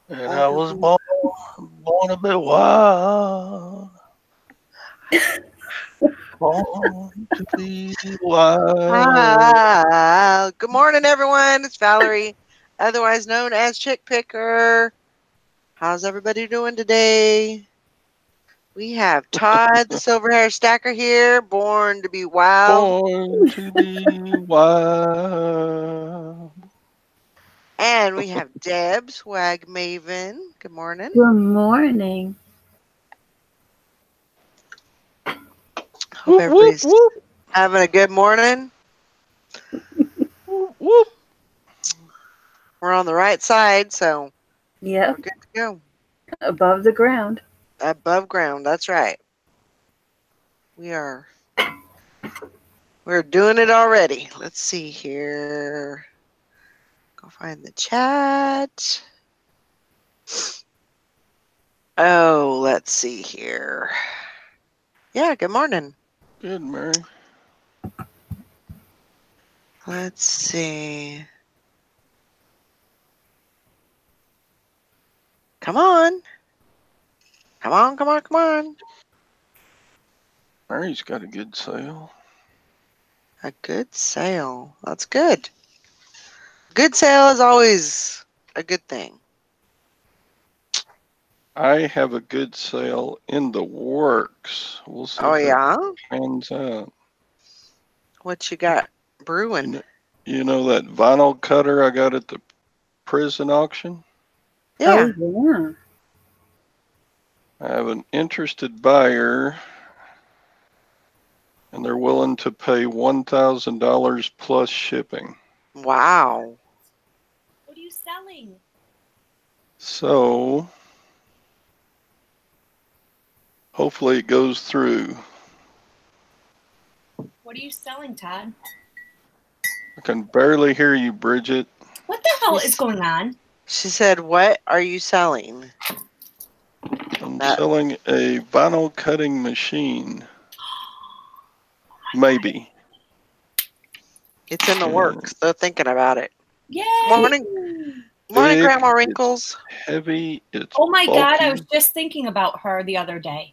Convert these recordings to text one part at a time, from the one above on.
And I was born a bit wild. Born to be wild. Good morning, everyone. It's Valerie, otherwise known as Chick Picker. How's everybody doing today? We have Todd, the silver hair stacker here, born to be wild. Born to be wild. And we have Deb, swag maven. Good morning. Good morning. Hope Whoop, whoop, everybody's whoop, having a good morning. whoop, whoop. We're on the right side, so we're Yep, good to go. above the ground. Above ground, that's right. We're doing it already. Let's see here. Go find the chat. Oh, let's see here. Yeah, good morning. Good, Mary. Let's see. Come on. Come on, come on, come on. Mary's got a good sale. A good sale. That's good. Good sale is always a good thing. I have a good sale in the works. We'll see Oh, if it yeah? pans out. What you got brewing? You know that vinyl cutter I got at the prison auction? Yeah. Oh, yeah. I have an interested buyer, and they're willing to pay $1,000 plus shipping. Wow. What are you selling? So hopefully it goes through. What are you selling, Todd? I can barely hear you, Bridget. What the hell is going on? She said, what are you selling? I'm That- selling a vinyl cutting machine. Maybe. It's in the works. They're thinking about it. Yay! Morning, Big, Grandma Wrinkles. It's heavy. It's Oh my bulky. God, I was just thinking about her the other day.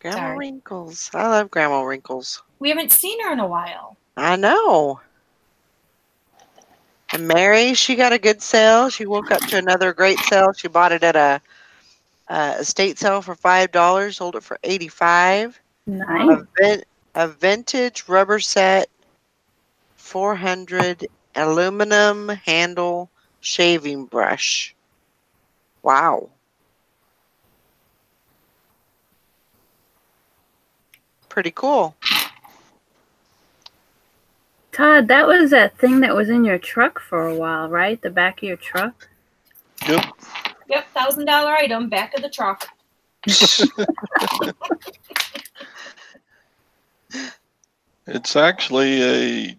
Grandma Sorry. Wrinkles. I love Grandma Wrinkles. We haven't seen her in a while. I know. And Mary, she got a good sale. She woke up to another great sale. She bought it at a estate sale for $5, sold it for $85. Nice. A vintage rubber set, 400 aluminum handle shaving brush. Wow. Pretty cool. Todd, that was that thing that was in your truck for a while, right? The back of your truck? Yep. Yep, $1,000 item, back of the truck. It's actually a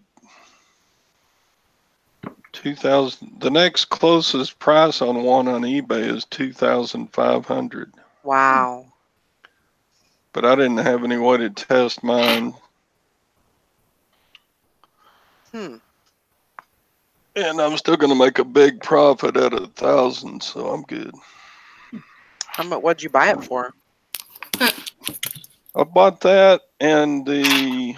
2,000. The next closest price on one on eBay is 2,500. Wow. But I didn't have any way to test mine, and I'm still going to make a big profit at 1,000, so I'm good. How much? What'd you buy it for? I bought that and the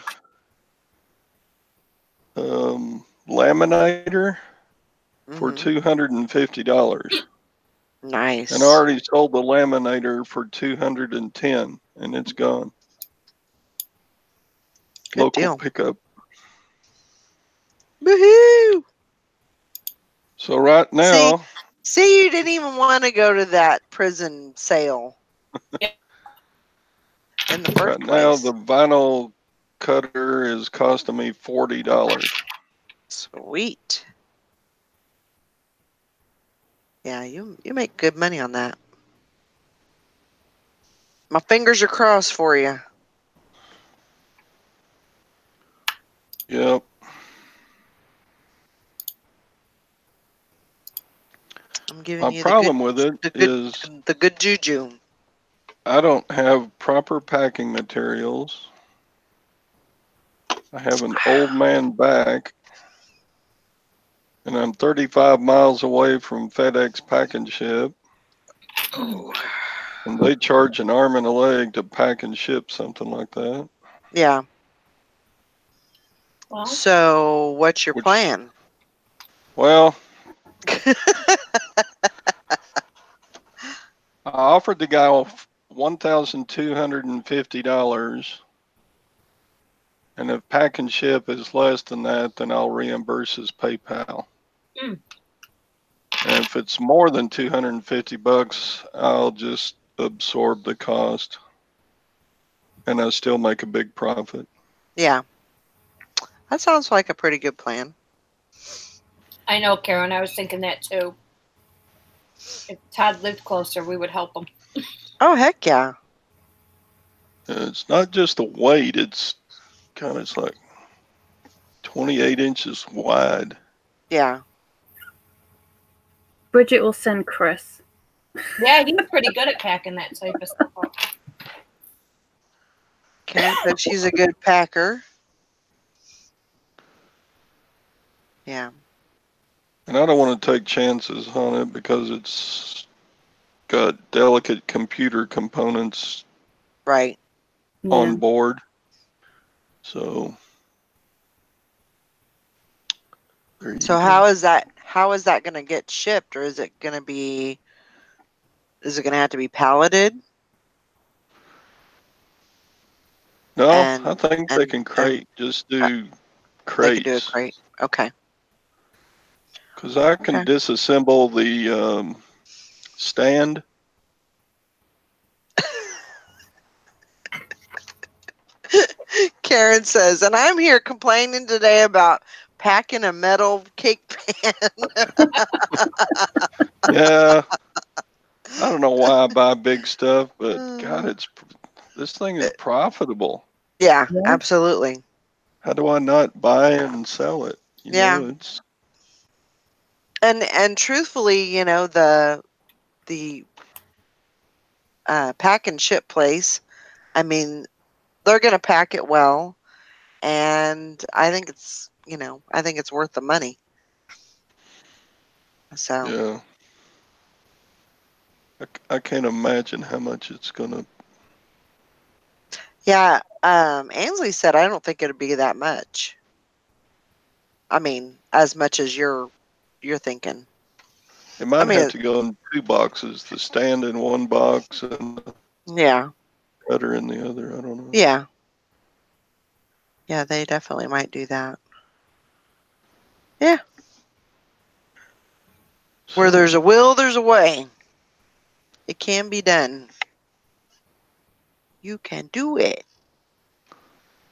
laminator for $250. Nice. And I already sold the laminator for $210, and it's gone. Good Local deal. pickup. Woohoo! So right now, See, you didn't even want to go to that prison sale. In the first right place. now the vinyl cutter is costing me $40. Sweet. Yeah, you make good money on that. My fingers are crossed for you. Yep. I'm giving My you problem with it is the good juju. I don't have proper packing materials. I have an old man back, And I'm 35 miles away from FedEx Pack and Ship. Oh. And they charge an arm and a leg to pack and ship something like that. Yeah. Well, So, what's your Which- plan? Well, I offered the guy $1,250. And if pack and ship is less than that, then I'll reimburse his PayPal. Mm. And if it's more than $250, I'll just absorb the cost. And I still make a big profit. Yeah. That sounds like a pretty good plan. I know, Karen. I was thinking that too. If Todd lived closer, we would help him. Oh, heck yeah. It's not just the weight, it's like 28 inches wide. Yeah. Bridget will send Chris. Yeah, he's pretty good at packing that type of stuff up. Karen said she's a good packer. Yeah. And I don't want to take chances on it because it's got delicate computer components Right. on board. So there you So go. how is that going to get shipped, or is it going to have to be palleted? No, and- I think they can crate. Just do crates. They can do a crate. Okay. Because I can Okay. disassemble the stand. Karen says, and I'm here complaining today about packing a metal cake pan. Yeah. I don't know why I buy big stuff, but God, this thing is profitable. Yeah, Yeah. absolutely. How do I not buy it and sell it? You Yeah. know, it's And truthfully, the pack and ship place, I mean, they're going to pack it well, and I think it's worth the money. So yeah. I can't imagine how much it's gonna. yeah, Ansley said I don't think it'd be that much. I mean, as much as you're thinking. It might mean, have to go in 2 boxes. The stand in 1 box and the Yeah. cutter in the other. I don't know. Yeah. Yeah, they definitely might do that. Yeah. Where there's a will, there's a way. It can be done. You can do it.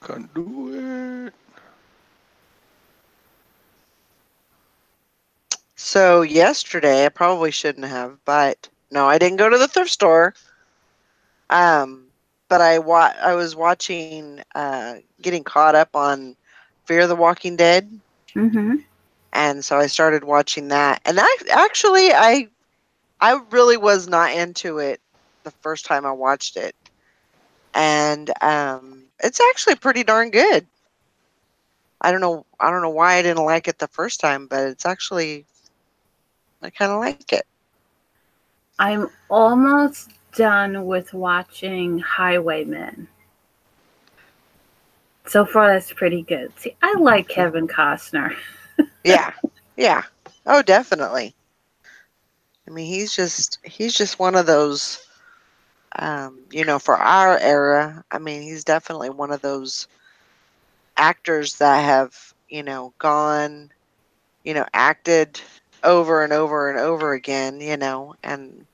Can do it. So yesterday, I probably shouldn't have, but no, I didn't go to the thrift store. But I was watching, getting caught up on Fear the Walking Dead, Mm-hmm. and so I started watching that. And I really was not into it the first time I watched it, and it's actually pretty darn good. I don't know why I didn't like it the first time, but it's actually, I kind of like it. I'm almost done with watching Highwaymen. So far, that's pretty good. See, I like Kevin Costner. Yeah, yeah. Oh, definitely. I mean, he's just one of those, for our era. I mean, he's definitely one of those actors that have, gone, acted over and over and over again, and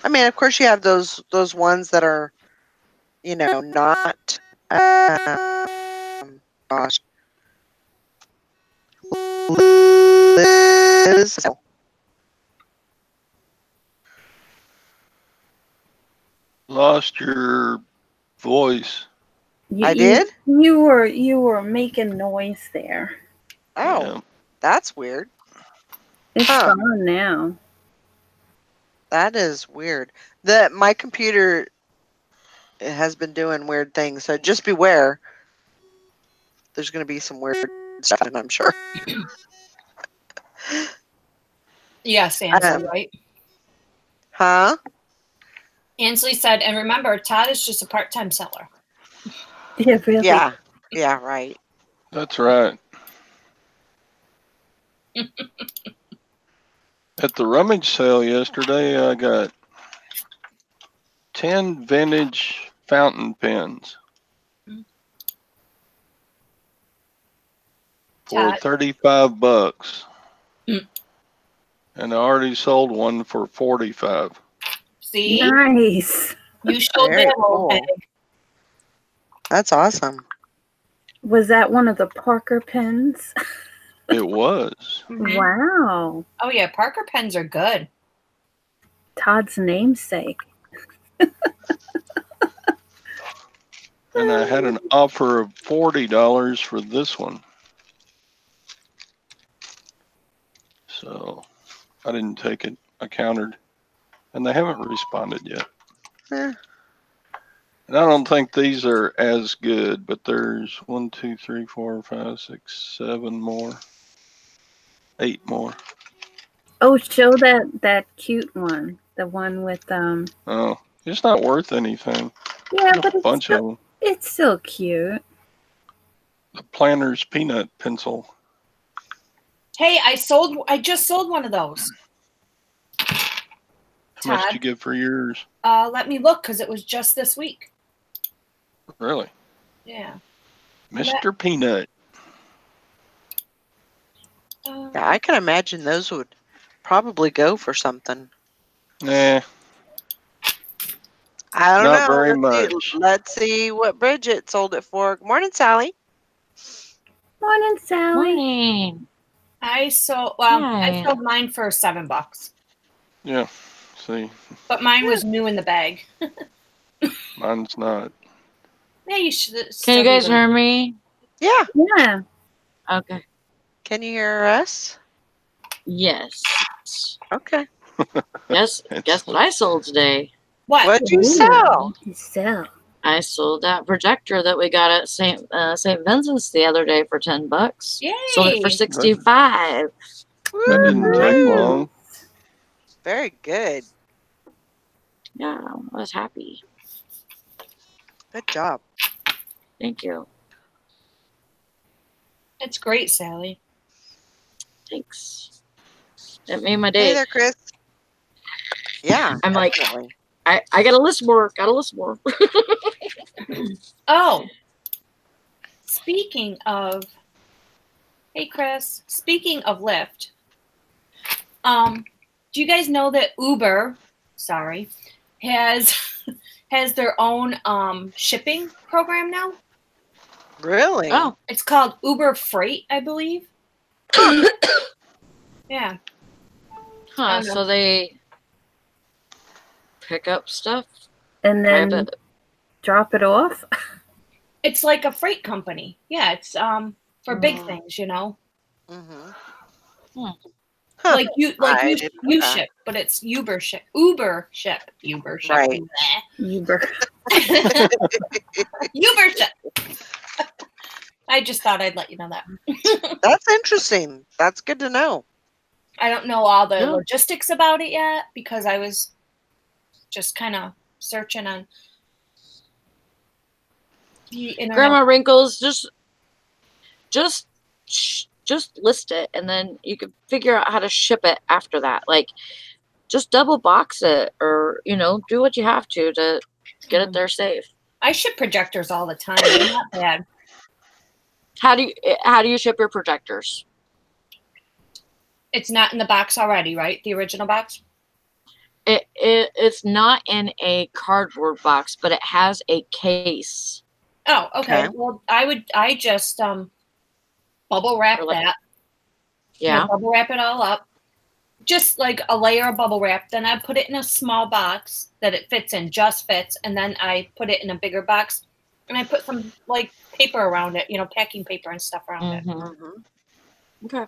I mean, of course, you have those ones that are, not, gosh, Lost your voice. I did? You were making noise there. Oh, Yeah. that's weird. It's Huh. gone now. That is weird. My computer has been doing weird things, so just beware. There's going to be some weird stuff, and I'm sure. Yes, Ansley, right? Huh? Ansley said, and remember, Todd is just a part-time seller. Yeah, really. Yeah. Yeah, right. That's right. At the rummage sale yesterday, I got 10 vintage fountain pens for Todd. $35. Mm. And I already sold one for 45. See? Nice. You showed Very that whole cool. bag. That's awesome. Was that one of the Parker pens? It was. Mhm. Wow. Oh, yeah, Parker pens are good. Todd's namesake. And I had an offer of $40 for this one. So I didn't take it. I countered. And they haven't responded yet. Eh, And I don't think these are as good, but there's 1, 2, 3, 4, 5, 6, 7 more. 8 more. Oh, show that cute one. The one with Oh, it's not worth anything. Yeah, There's but a bunch of them. it's still cute. The Planner's peanut pencil. Hey, I just sold one of those. How much did you get for yours? Let me look, because it was just this week. Really? Yeah. Mr. Peanut. yeah, I can imagine those would probably go for something. Nah, I don't Not know. very Let's much. See, let's see what Bridget sold it for. Good morning, Sally. Morning, Sally. Morning. I sold Hi. mine for $7. yeah. See, But mine was new in the bag. mine's not. Yeah, you should. Can you guys hear me? Yeah. Yeah. Okay. Can you hear us? Yes. Okay. Guess what I sold today? What? What'd you Ooh, sell? what'd you sell? I sold that projector that we got at St. Vincent's the other day for $10. Yay! Sold it for $65. That didn't take Woo! long. Very good. Yeah, I was happy. Good job. Thank you. It's great, Sally. Thanks. It made my Hey day. there, Chris. Yeah. I'm like, definitely. I gotta list more. Gotta list more. Oh, speaking of, hey Chris. Speaking of Lyft, do you guys know that Uber, has their own shipping program now? Really? Oh, It's called Uber Freight, I believe. Yeah. huh. So they pick up stuff. And then Private. drop it off. It's like a freight company. Yeah, it's for big things, you know. Mm-hmm. Hmm. Huh. Like you I didn't know you that. ship, but it's Uber ship. Uber ship. Uber ship. Right. Uber. Uber ship. I just thought I'd let you know that. That's interesting. That's good to know. I don't know all the Yeah. logistics about it yet because I was just kind of searching on the internet. Grandma Wrinkles, just list it, and then you can figure out how to ship it after that. Like, just double box it, or do what you have to get it there safe. I ship projectors all the time. They're not bad. How do you ship your projectors? It's not in the box already, right? The original box? It's not in a cardboard box, but it has a case. Oh, okay. Okay. Well, I just bubble wrap that. Yeah. Bubble wrap it all up. Just like a layer of bubble wrap. Then I put it in a small box that it fits in, just fits. And then I put it in a bigger box. And I put some like paper around it, packing paper and stuff around it. Mm-hmm. Okay.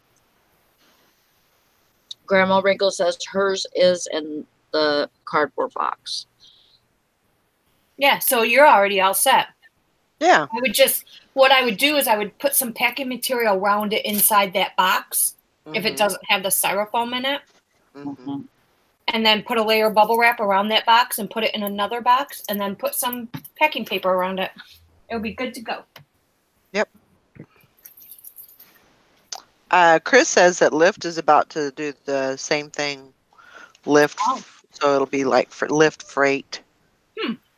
Grandma Wrinkle says hers is in the cardboard box. Yeah, so you're already all set. Yeah. What I would do is I would put some packing material around it inside that box if it doesn't have the styrofoam in it. Mhm. And then put a layer of bubble wrap around that box and put it in another box and then put some packing paper around it. It'll be good to go. Chris says that Lyft is about to do the same thing. Lyft, Oh. so it'll be like for Lyft Freight.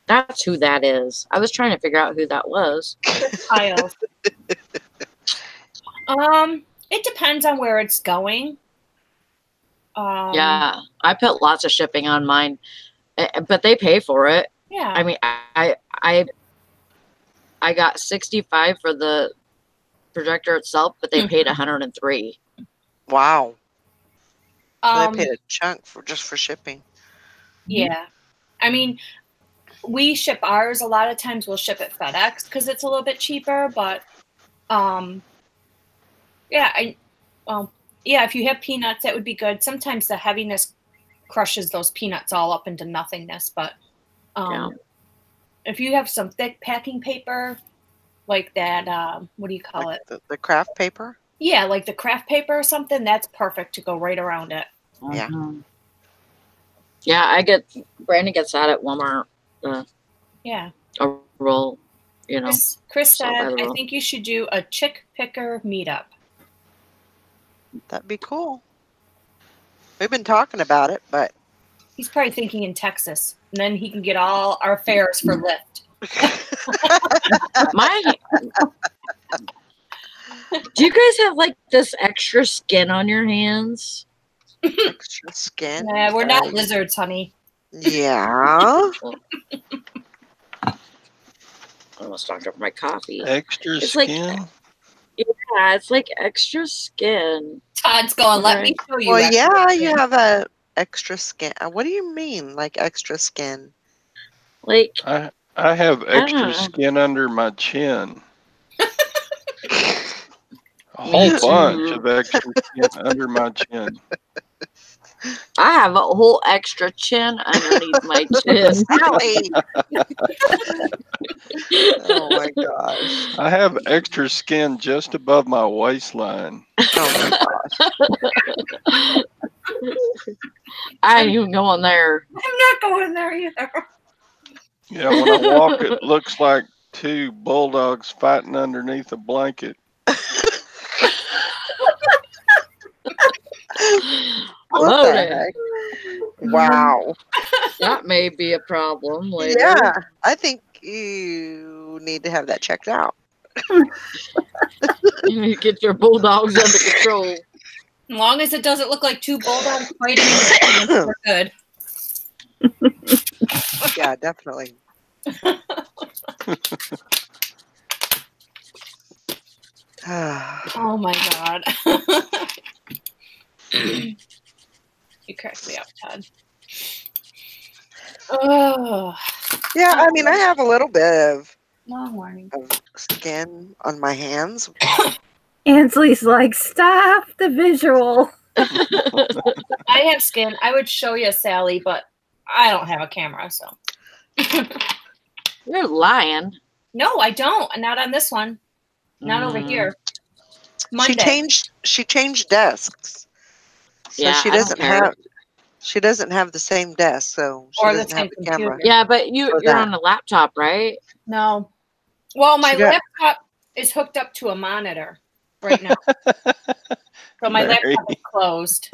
That's who that is. I was trying to figure out who that was. Piles. It depends on where it's going. Yeah, I put lots of shipping on mine, but they pay for it. Yeah. I mean, I got 65 for the projector itself, but they paid 103. Wow. So Um, they paid a chunk for just for shipping. yeah. I mean, we ship ours. A lot of times we'll ship it FedEx because it's a little bit cheaper, but yeah, if you have peanuts, that would be good. Sometimes the heaviness crushes those peanuts all up into nothingness, but if you have some thick packing paper, like that, what do you call Like it? the craft paper? Yeah, like the craft paper or something, that's perfect to go right around it. Yeah. Yeah, Brandon gets that at Walmart. Yeah. A roll, you know. Chris Salt by said, the I roll. think you should do a chick picker meetup. That'd be cool. We've been talking about it, but He's probably thinking in Texas, and then he can get all our fares for Lyft. Do you guys have like this extra skin on your hands? extra skin. Nah, we're not lizards, honey. Yeah. I almost knocked over my coffee. Extra It's skin. Yeah, it's like extra skin. Todd's going, let me show you. Well, yeah, extra you skin." have a extra skin. What do you mean, like extra skin? Like I have I don't know. extra skin under my chin. A Me whole too. bunch of extra skin under my chin. I have a whole extra chin underneath my chin. Sally! Oh my gosh. I have extra skin just above my waistline. Oh my I ain't even going there. I'm not going there either. Yeah, when I walk, it looks like two bulldogs fighting underneath a blanket. What the Loaded. heck? Wow. That may be a problem later. Yeah, I think you need to have that checked out. You need to get your bulldogs under control. As long as it doesn't look like two bulldogs fighting in the pants, we're good. Yeah, definitely. Oh my god. You cracked me up, Todd. Oh, Yeah, I mean, I have a little bit long morning. of skin on my hands. Ansley's like, stop the visual. I have skin. I would show you, Sally, but I don't have a camera, so. You're lying. No, I don't. Not on this one. Not over here. Monday. She changed desks. So Yeah, she I don't doesn't care. have the same desk, so she Or the doesn't have same the camera. computer. Yeah, but For you're that. on a laptop, right? No. Well, my She got- laptop is hooked up to a monitor right now. So my Mary. laptop is closed.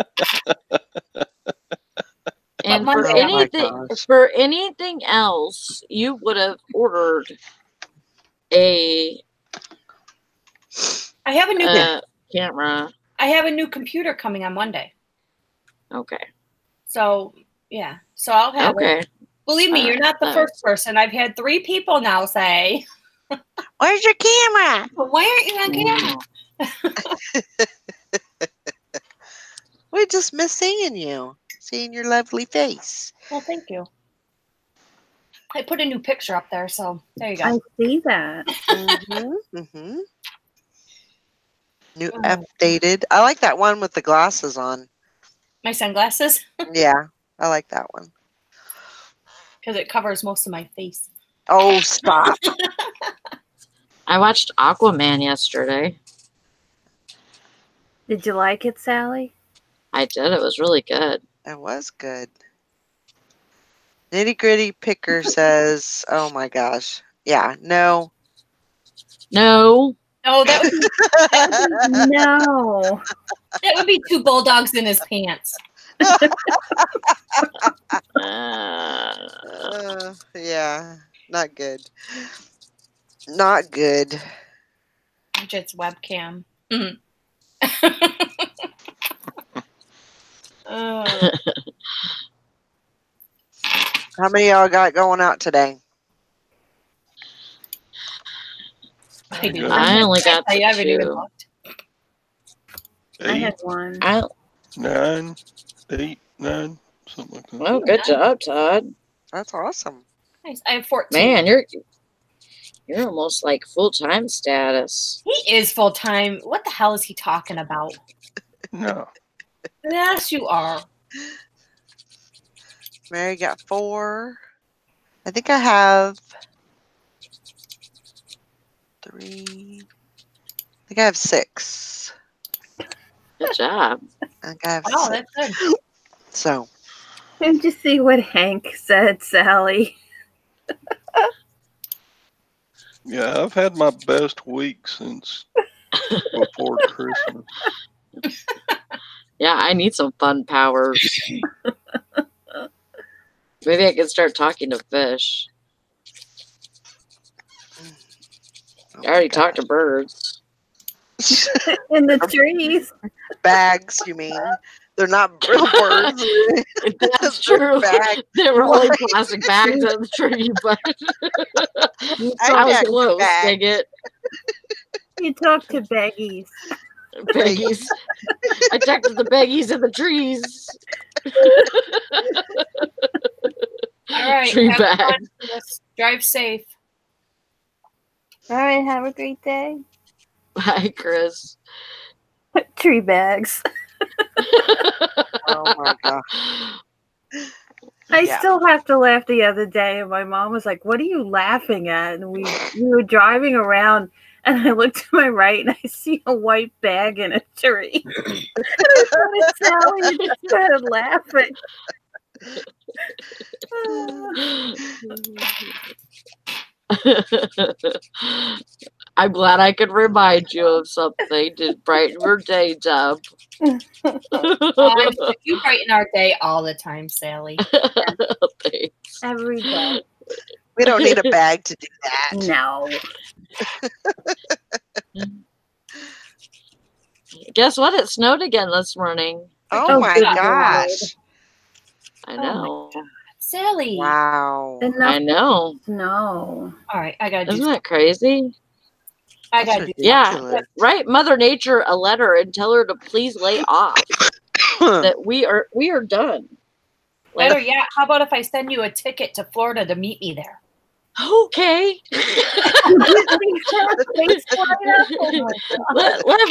And for Monday- Oh my anything gosh. for anything else, you would have ordered a I have a new camera. I have a new computer coming on Monday. Okay. So yeah. So I'll have Okay. it. Believe me, you're not the Nice. first person. I've had 3 people now say, Where's your camera? well, why aren't you on camera? We just miss seeing you, seeing your lovely face. Well, thank you. I put a new picture up there, so there you go. I see that. Mm-hmm. New updated. I like that one with the glasses on. My sunglasses, Yeah, I like that one. because it covers most of my face. Oh, stop. I watched Aquaman yesterday. Did you like it, Sally? I did. It was really good. It was good. Nitty Gritty Picker says, "Oh my gosh, yeah, no." No. Oh, that No. would be 2 bulldogs in his pants. Yeah, not good. Not good. Just webcam. How many of y'all got going out today? I do. I only got I haven't even 2. looked. I had 8, one. 9, 8, 9, something like that. Oh, good job, Todd. That's awesome. Nice. I have 14. Man, you're almost like full-time status. He is full time. What the hell is he talking about? No. Yes, you are. Mary got 4. I think I have 3. I think I have 6. Good job. I think I have Wow, 6. that's good. So, Did you see what Hank said, Sally? Yeah, I've had my best week since before Christmas. Yeah, I need some fun powers. Maybe I can start talking to fish. oh I already my talked to birds. In the trees. bags, you mean? They're not real birds. That's They're true. bags. They were only plastic bags on the tree, but I was got close. bags. Dang it. You talk to Beggies. Beggies. I talked to the beggies in the trees. All right. Tree have fun. bag. Yes, drive safe. All right, have a great day. Bye, Chris. Tree bags. Oh my god. I Yeah. still have to laugh. The other day, and my mom was like, "What are you laughing at?" And we were driving around, and I looked to my right, and I see a white bag in a tree. And I started Sally and just started laughing. I'm glad I could remind you of something to brighten your day, Deb. You brighten our day all the time, Sally. Thanks. Every day. We don't need a bag to do that. No. Guess what? It snowed again this morning. Oh my good gosh. I Oh my know. Sally. Wow. I know. No. All right, I gotta do. Isn't that crazy? I That's gotta do. Yeah. ridiculous. Write Mother Nature a letter and tell her to please lay off. That we are done. Like, Better yet, how about if I send you a ticket to Florida to meet me there? okay. let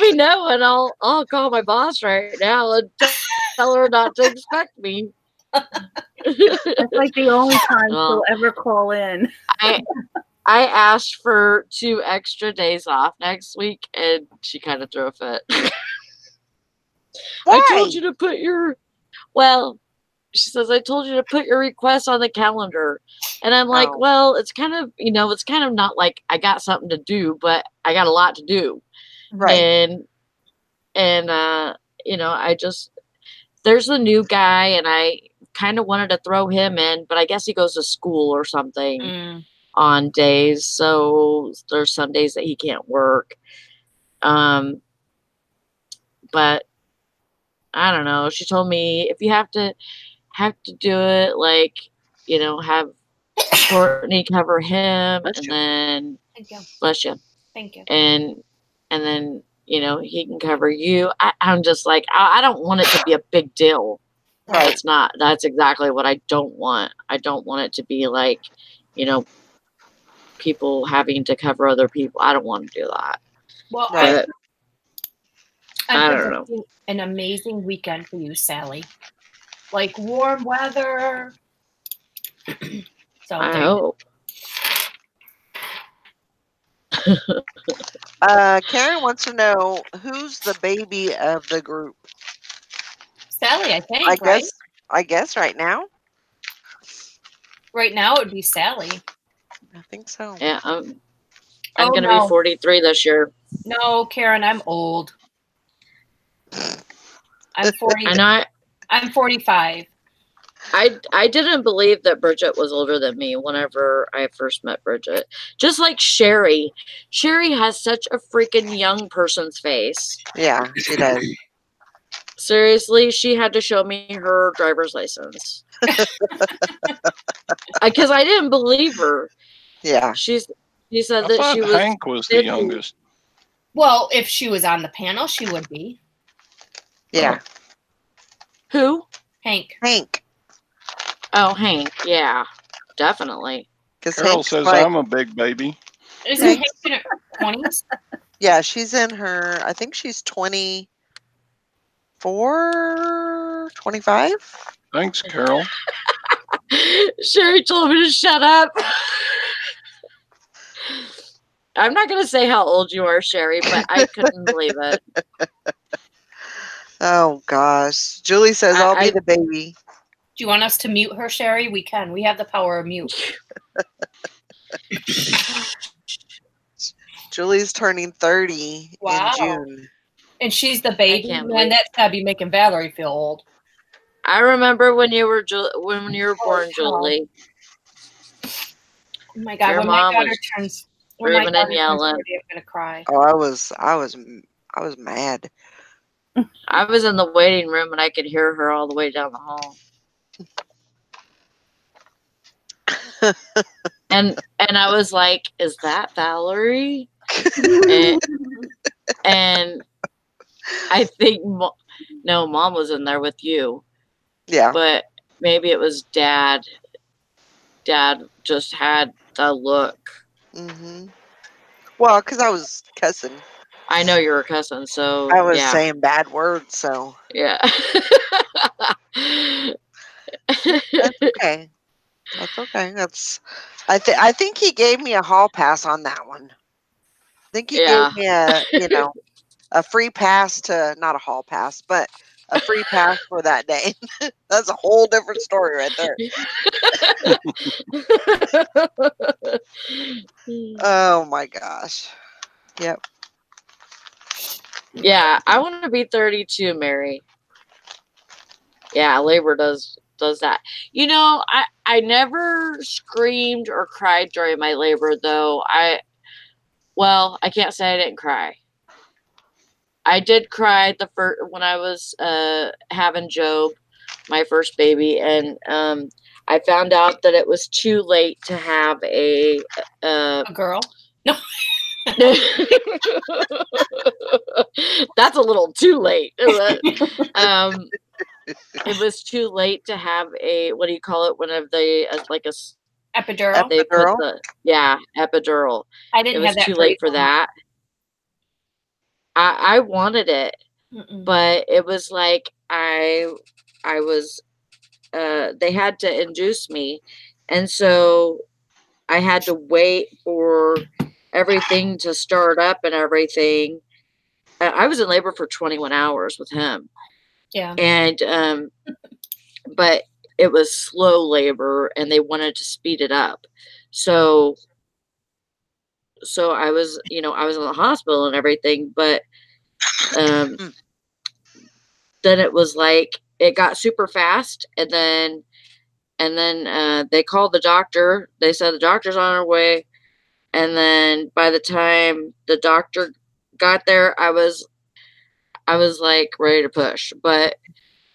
me know and I'll call my boss right now and tell her not to expect me. That's like the only time Well, she'll ever call in. I asked for 2 extra days off next week and she kind of threw a fit. Why? I told you to put your she says, I told you to put your request on the calendar. And I'm like, Oh. well, it's kind of, it's kind of not like I got something to do, but I got a lot to do. Right. And I just, there's a new guy and I kind of wanted to throw him in, but I guess he goes to school or something on days. So there's some days that he can't work. But I don't know. She told me if you have to do it, like, have Courtney cover him, Bless and you. then Thank you. bless you, Thank you. and then he can cover you. I'm just like I don't want it to be a big deal. Right. It's not. That's exactly what I don't want. I don't want it to be like, people having to cover other people. I don't want to do that. Well, Right. I don't know. An amazing weekend for you, Sally. Like warm weather. So I hope. Karen wants to know who's the baby of the group. Sally, I think, right? I guess right now. Right now it would be Sally. I think so. Yeah, I'm Oh, gonna no. be 43 this year. No, Karen, I'm old. I'm 40. And I'm 45. I didn't believe that Bridget was older than me whenever I first met Bridget. Just like Sherry. Sherry has such a freaking young person's face. Yeah, she does. Seriously, she had to show me her driver's license. Because I didn't believe her. Yeah. She said I that thought she was Hank was the 50. youngest. Well, if she was on the panel, she would be. Yeah. Who? Hank. Hank. Oh, Hank. Yeah, definitely. Because Carol Hank's says like, I'm a big baby. Isn't Hank in her 20s? yeah, she's in her, I think she's 24, 25. Thanks, Carol. Sherry told me to shut up. I'm not going to say how old you are, Sherry, but I couldn't believe it. Oh, gosh. Julie says, I'll be the baby. Do you want us to mute her, Sherry? We can. We have the power of mute. Julie's turning 30 Wow. in June. And she's the baby. Man, that's gotta be making Valerie feel old. I remember when you were born, Julie. Oh my God! Your when my mom daughter was turns, screaming and yelling. 30, I'm gonna cry. Oh, I was mad. I was in the waiting room and I could hear her all the way down the hall. and I was like, "Is that Valerie?" and I think no, Mom was in there with you. Yeah, but maybe it was Dad. Dad just had the look. Mm-hmm. Well, because I was cussing. I know you were cussing, so I was yeah. saying bad words, so Yeah. that's okay. That's okay. I think he gave me a hall pass on that one. I think he gave me a free pass to, not a hall pass, but a free pass for that day. That's a whole different story right there. Oh my gosh. Yep. Yeah, I want to be 32, Mary. Yeah, labor does that. You know, I never screamed or cried during my labor, though. I can't say I didn't cry. I did cry when I was having Job, my first baby, and I found out that it was too late to have a girl. No. That's a little too late. It was too late to have a, what do you call it? One of the like a epidural. They put epidural. I didn't. It was too late for that. I wanted it, but it was like I was. They had to induce me, and so I had to wait for everything to start up and everything. I was in labor for 21 hours with him. Yeah. And but it was slow labor and they wanted to speed it up. So I was, I was in the hospital and everything, but then it was like it got super fast, and then they called the doctor. They said the doctor's on her way. And then by the time the doctor got there, I was like ready to push, but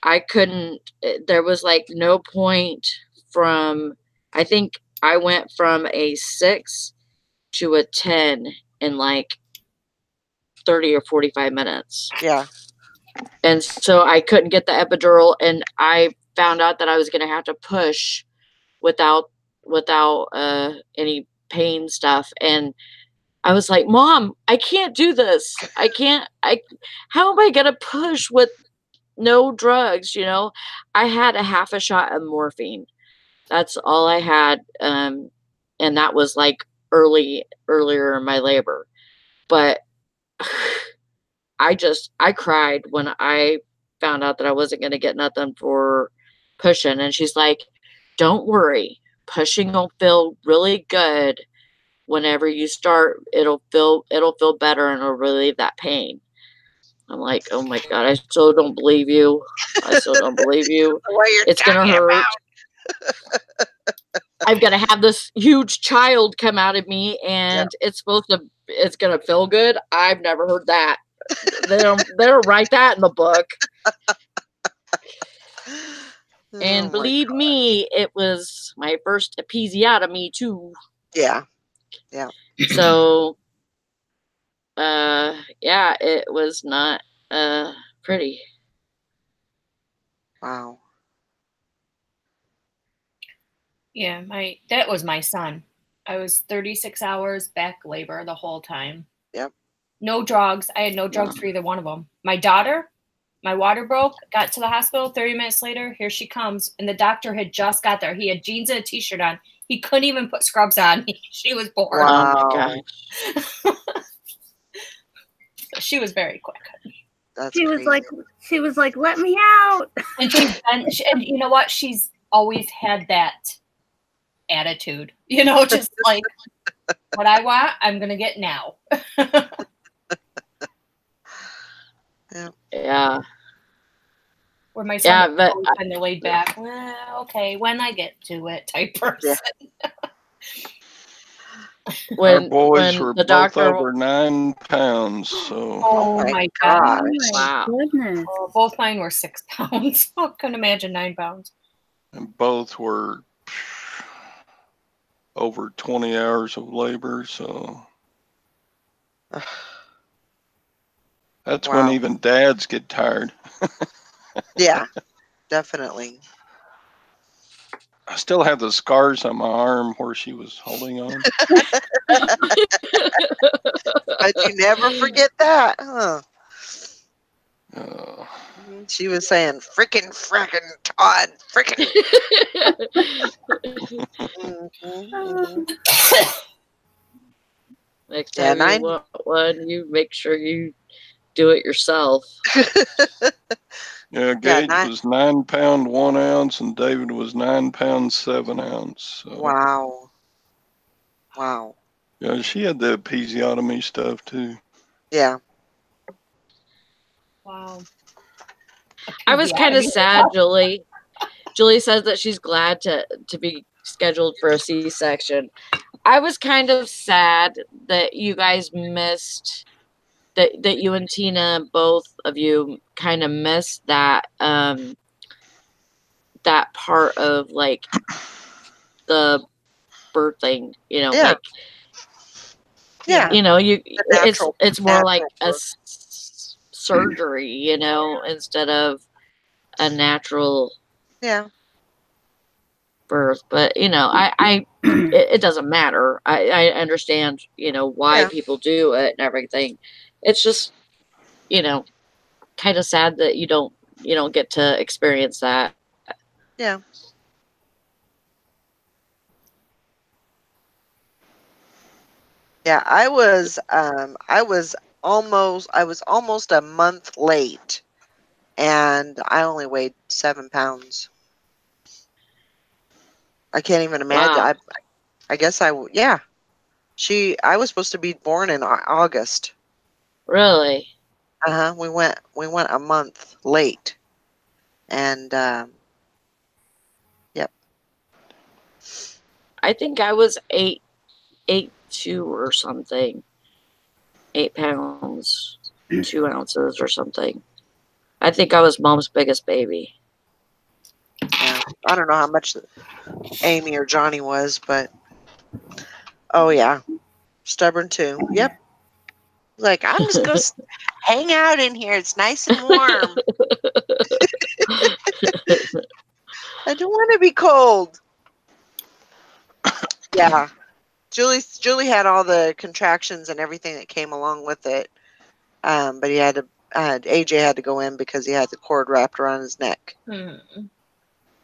I couldn't. There was like no point from, I think I went from a 6 to a 10 in like 30 or 45 minutes. Yeah. And so I couldn't get the epidural, and I found out that I was going to have to push without any pain stuff. And I was like, Mom, I can't do this. How am I going to push with no drugs? I had a half a shot of morphine. That's all I had. And that was like earlier in my labor. But I cried when I found out that I wasn't going to get nothing for pushing. And she's like, don't worry, pushing will feel really good. Whenever you start, it'll feel better and it'll relieve that pain. I'm like, oh my God, I still don't believe you. I still don't believe you. What you're It's going to talking hurt. about. I've got to have this huge child come out of me and it's going to feel good. I've never heard that. They don't write that in the book. And Oh believe me, it was my first episiotomy too. Yeah. Yeah. So, yeah, it was not pretty. Wow. Yeah, that was my son. I was 36 hours back labor the whole time. Yep. No drugs. I had no drugs for either one of them. My daughter, my water broke, got to the hospital 30 minutes later. Here she comes. And the doctor had just got there. He had jeans and a t-shirt on. He couldn't even put scrubs on. She was born. Wow. Oh my gosh. She was very quick. That's She crazy. was like, let me out. And and you know what? She's always had that attitude, just like what I want, I'm going to get now. Yeah. Where my son but kind of laid back. Well, okay, when I get to it, type person. Our boys were the both doctor over 9 pounds. So Oh my God! Wow. Goodness. Oh, both mine were 6 pounds. I couldn't imagine 9 pounds. and both were over 20 hours of labor. So that's when Wow. even dads get tired. Yeah, definitely. I still have the scars on my arm where she was holding on. But you never forget that, huh? Uh, She was saying, frickin' Todd, frickin'. Next time you want one, you make sure you do it yourself. Yeah, Gage was 9 pound 1 ounce, and David was 9 pounds 7 ounce. So. Wow. Wow. Yeah, she had the episiotomy stuff too. Yeah. Wow. I was kind of sad, Julie. Julie says that she's glad to be scheduled for a C-section. I was kind of sad that you guys missed that you and Tina, both of you, kind of missed that that part of like the birthing, Yeah. like Yeah. it's more like a surgery, instead of a natural birth. But it doesn't matter. I understand why people do it and everything. It's just kind of sad that you don't get to experience that. Yeah. Yeah, I was almost a month late, and I only weighed 7 pounds. I can't even imagine. Wow. I guess I was supposed to be born in August. Really? We went a month late, and yep. I think I was 8'2" or something. 8 pounds, 2 ounces or something. I think I was Mom's biggest baby. Yeah. I don't know how much Amy or Johnny was, but oh yeah, stubborn too. Yep. Like, I'm just gonna hang out in here. It's nice and warm. I don't want to be cold. Yeah. Julie had all the contractions and everything that came along with it. But AJ had to go in because he had the cord wrapped around his neck. Mm-hmm.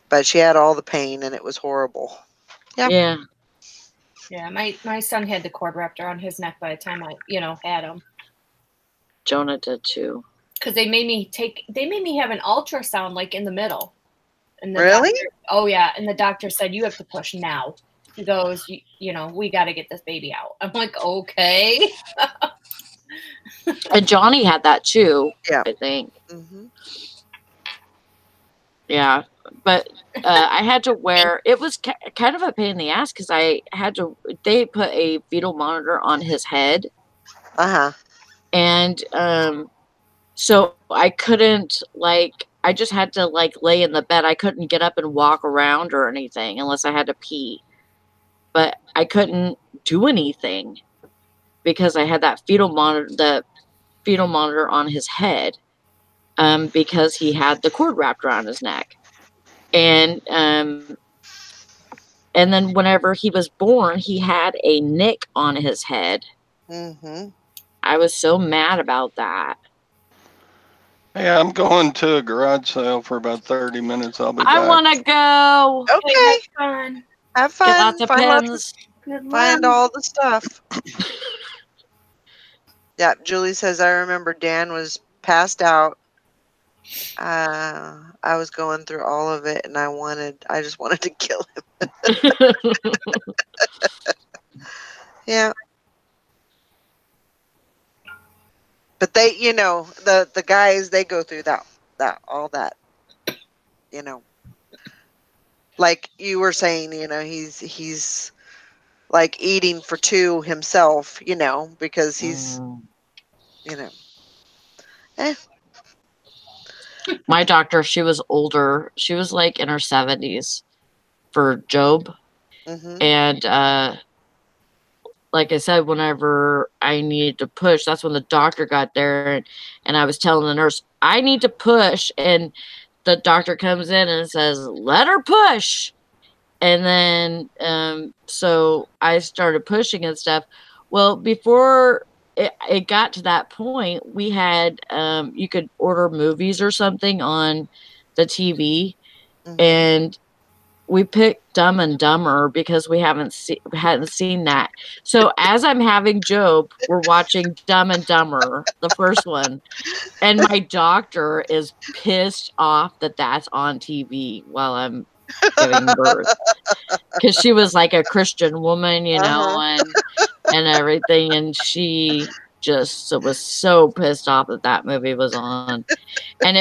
But she had all the pain and it was horrible. Yep. Yeah. Yeah, my son had the cord wrapped around his neck by the time I, had him. Jonah did too. Because they made me have an ultrasound like in the middle. And the Really? doctor, yeah. And the doctor said, you have to push now. He goes, we got to get this baby out. I'm like, okay. And Johnny had that too. Yeah. I think. Mm-hmm. Yeah, but I had to wear. It was kind of a pain in the ass because I had to. They put a fetal monitor on his head, and so I couldn't I just had to lay in the bed. I couldn't get up and walk around or anything unless I had to pee. But I couldn't do anything because I had that fetal monitor on his head, because he had the cord wrapped around his neck. And then whenever he was born, he had a nick on his head. Mm-hmm. I was so mad about that. Hey, I'm going to a garage sale for about 30 minutes. I'll be back. I want to go. Okay. Have fun. Get lots of pins. Find all the stuff. Yeah, Julie says, I remember Dan was passed out. I was going through all of it, and I just wanted to kill him. Yeah. But they, the guys, they go through all that, like you were saying, he's like eating for two himself, because he's, My doctor, she was older. She was in her 70s for Job. Mm-hmm. And like I said, whenever I needed to push, that's when the doctor got there, and I was telling the nurse, I need to push. And the doctor comes in and says, let her push. And then, so I started pushing and stuff. Well, before it got to that point, we had, you could order movies or something on the TV. Mm-hmm. And we picked Dumb and Dumber because we hadn't seen that. So as I'm having Job, we're watching Dumb and Dumber, the first one, and my doctor is pissed off that that's on TV while I'm giving birth, because she was like a Christian woman, and everything, and she just was so pissed off that movie was on. And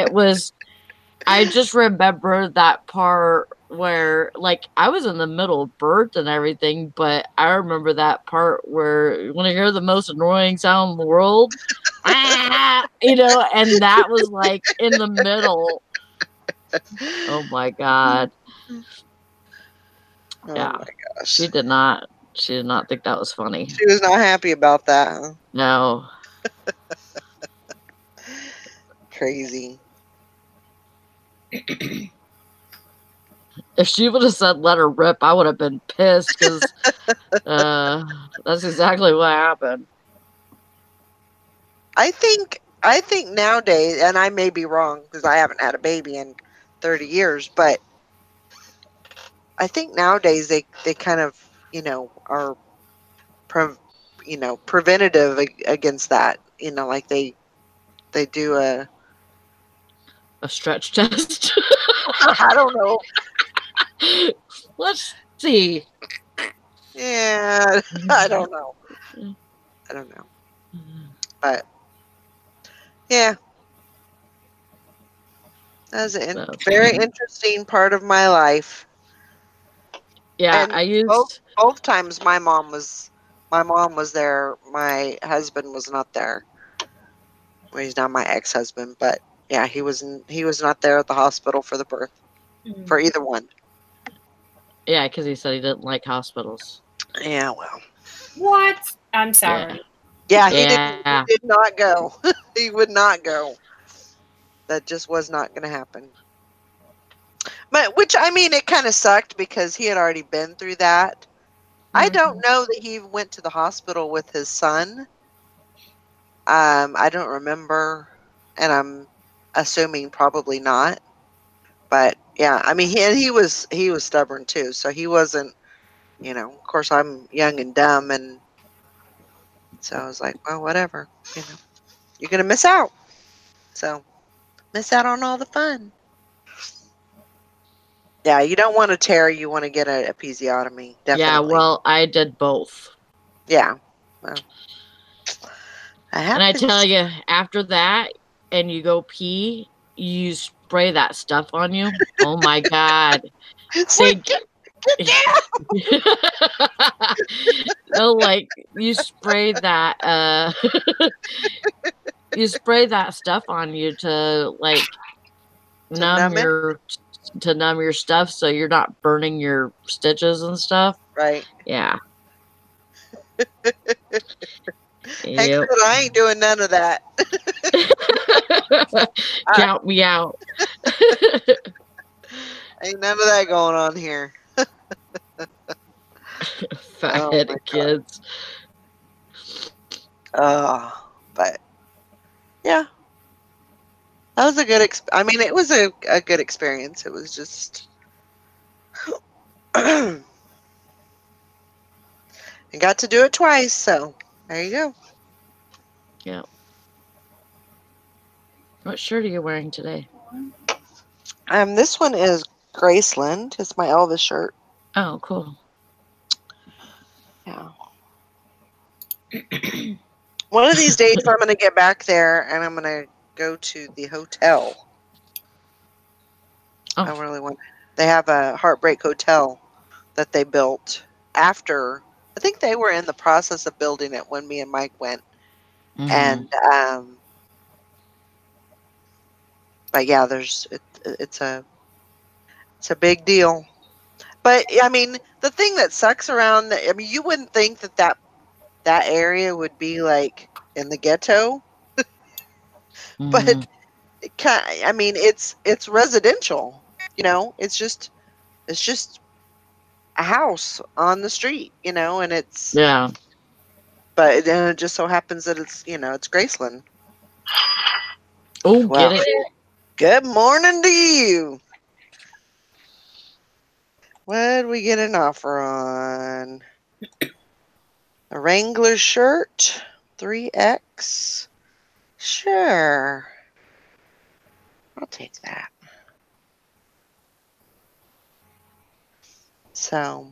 I just remember that part where, I was in the middle of birth and everything, but I remember that part where you want to hear the most annoying sound in the world, and that was in the middle. Oh my God. Yeah. Oh my gosh. She did not think that was funny. She was not happy about that. Huh? No. Crazy. If she would have said let her rip, I would have been pissed, because that's exactly what happened. I think nowadays, and I may be wrong because I haven't had a baby in 30 years, but I think nowadays they kind of, are preventative against that. Like they do a stretch test. I don't know. Let's see. Yeah, I don't know. But yeah, that was a very interesting part of my life. Yeah, and I used both times my mom was there. My husband was not there. Well, he's not my ex-husband, but yeah, he was not there at the hospital for the birth for either one. Yeah, because he said he didn't like hospitals. Yeah, well. What? I'm sorry. Yeah, he did not go. He would not go. That just was not going to happen. But which, I mean, it kind of sucked because he had already been through that. Mm-hmm. I don't know that he went to the hospital with his son. I don't remember, and I'm assuming probably not. But yeah, I mean, he was stubborn too, so he wasn't Of course, I'm young and dumb, and so I was like, well, whatever. You're gonna miss out. So miss out on all the fun. Yeah, you don't want to tear. You want to get a episiotomy. Definitely. Yeah, well, I did both. Yeah. Well, and I tell you, after that, and you go pee, you spray that stuff on you. Oh my God. It's like, get down. No, like you spray that you spray that stuff on you to like numb your stuff so you're not burning your stitches and stuff. Right. Yeah. Hank said, I ain't doing none of that. Count me out. Ain't none of that going on here. Fat-headed kids. But yeah, that was a good. It was a good experience. It was just, I got to do it twice. So there you go. Yeah. What shirt are you wearing today? This one is Graceland. It's my Elvis shirt. Oh, cool. Yeah. One of these days, I'm going to get back there and I'm going to go to the hotel. Oh. I really want. They have a Heartbreak Hotel that they built after. I think they were in the process of building it when me and Mike went. Mm-hmm. And but yeah, it's a big deal. But the thing that sucks around, you wouldn't think that area would be like in the ghetto, Mm-hmm. but it's residential. It's just a house on the street. And it's yeah. But then it just so happens that it's Graceland. Oh, well, get it. Good morning to you. What did we get an offer on? A Wrangler shirt, 3X. Sure. I'll take that. So,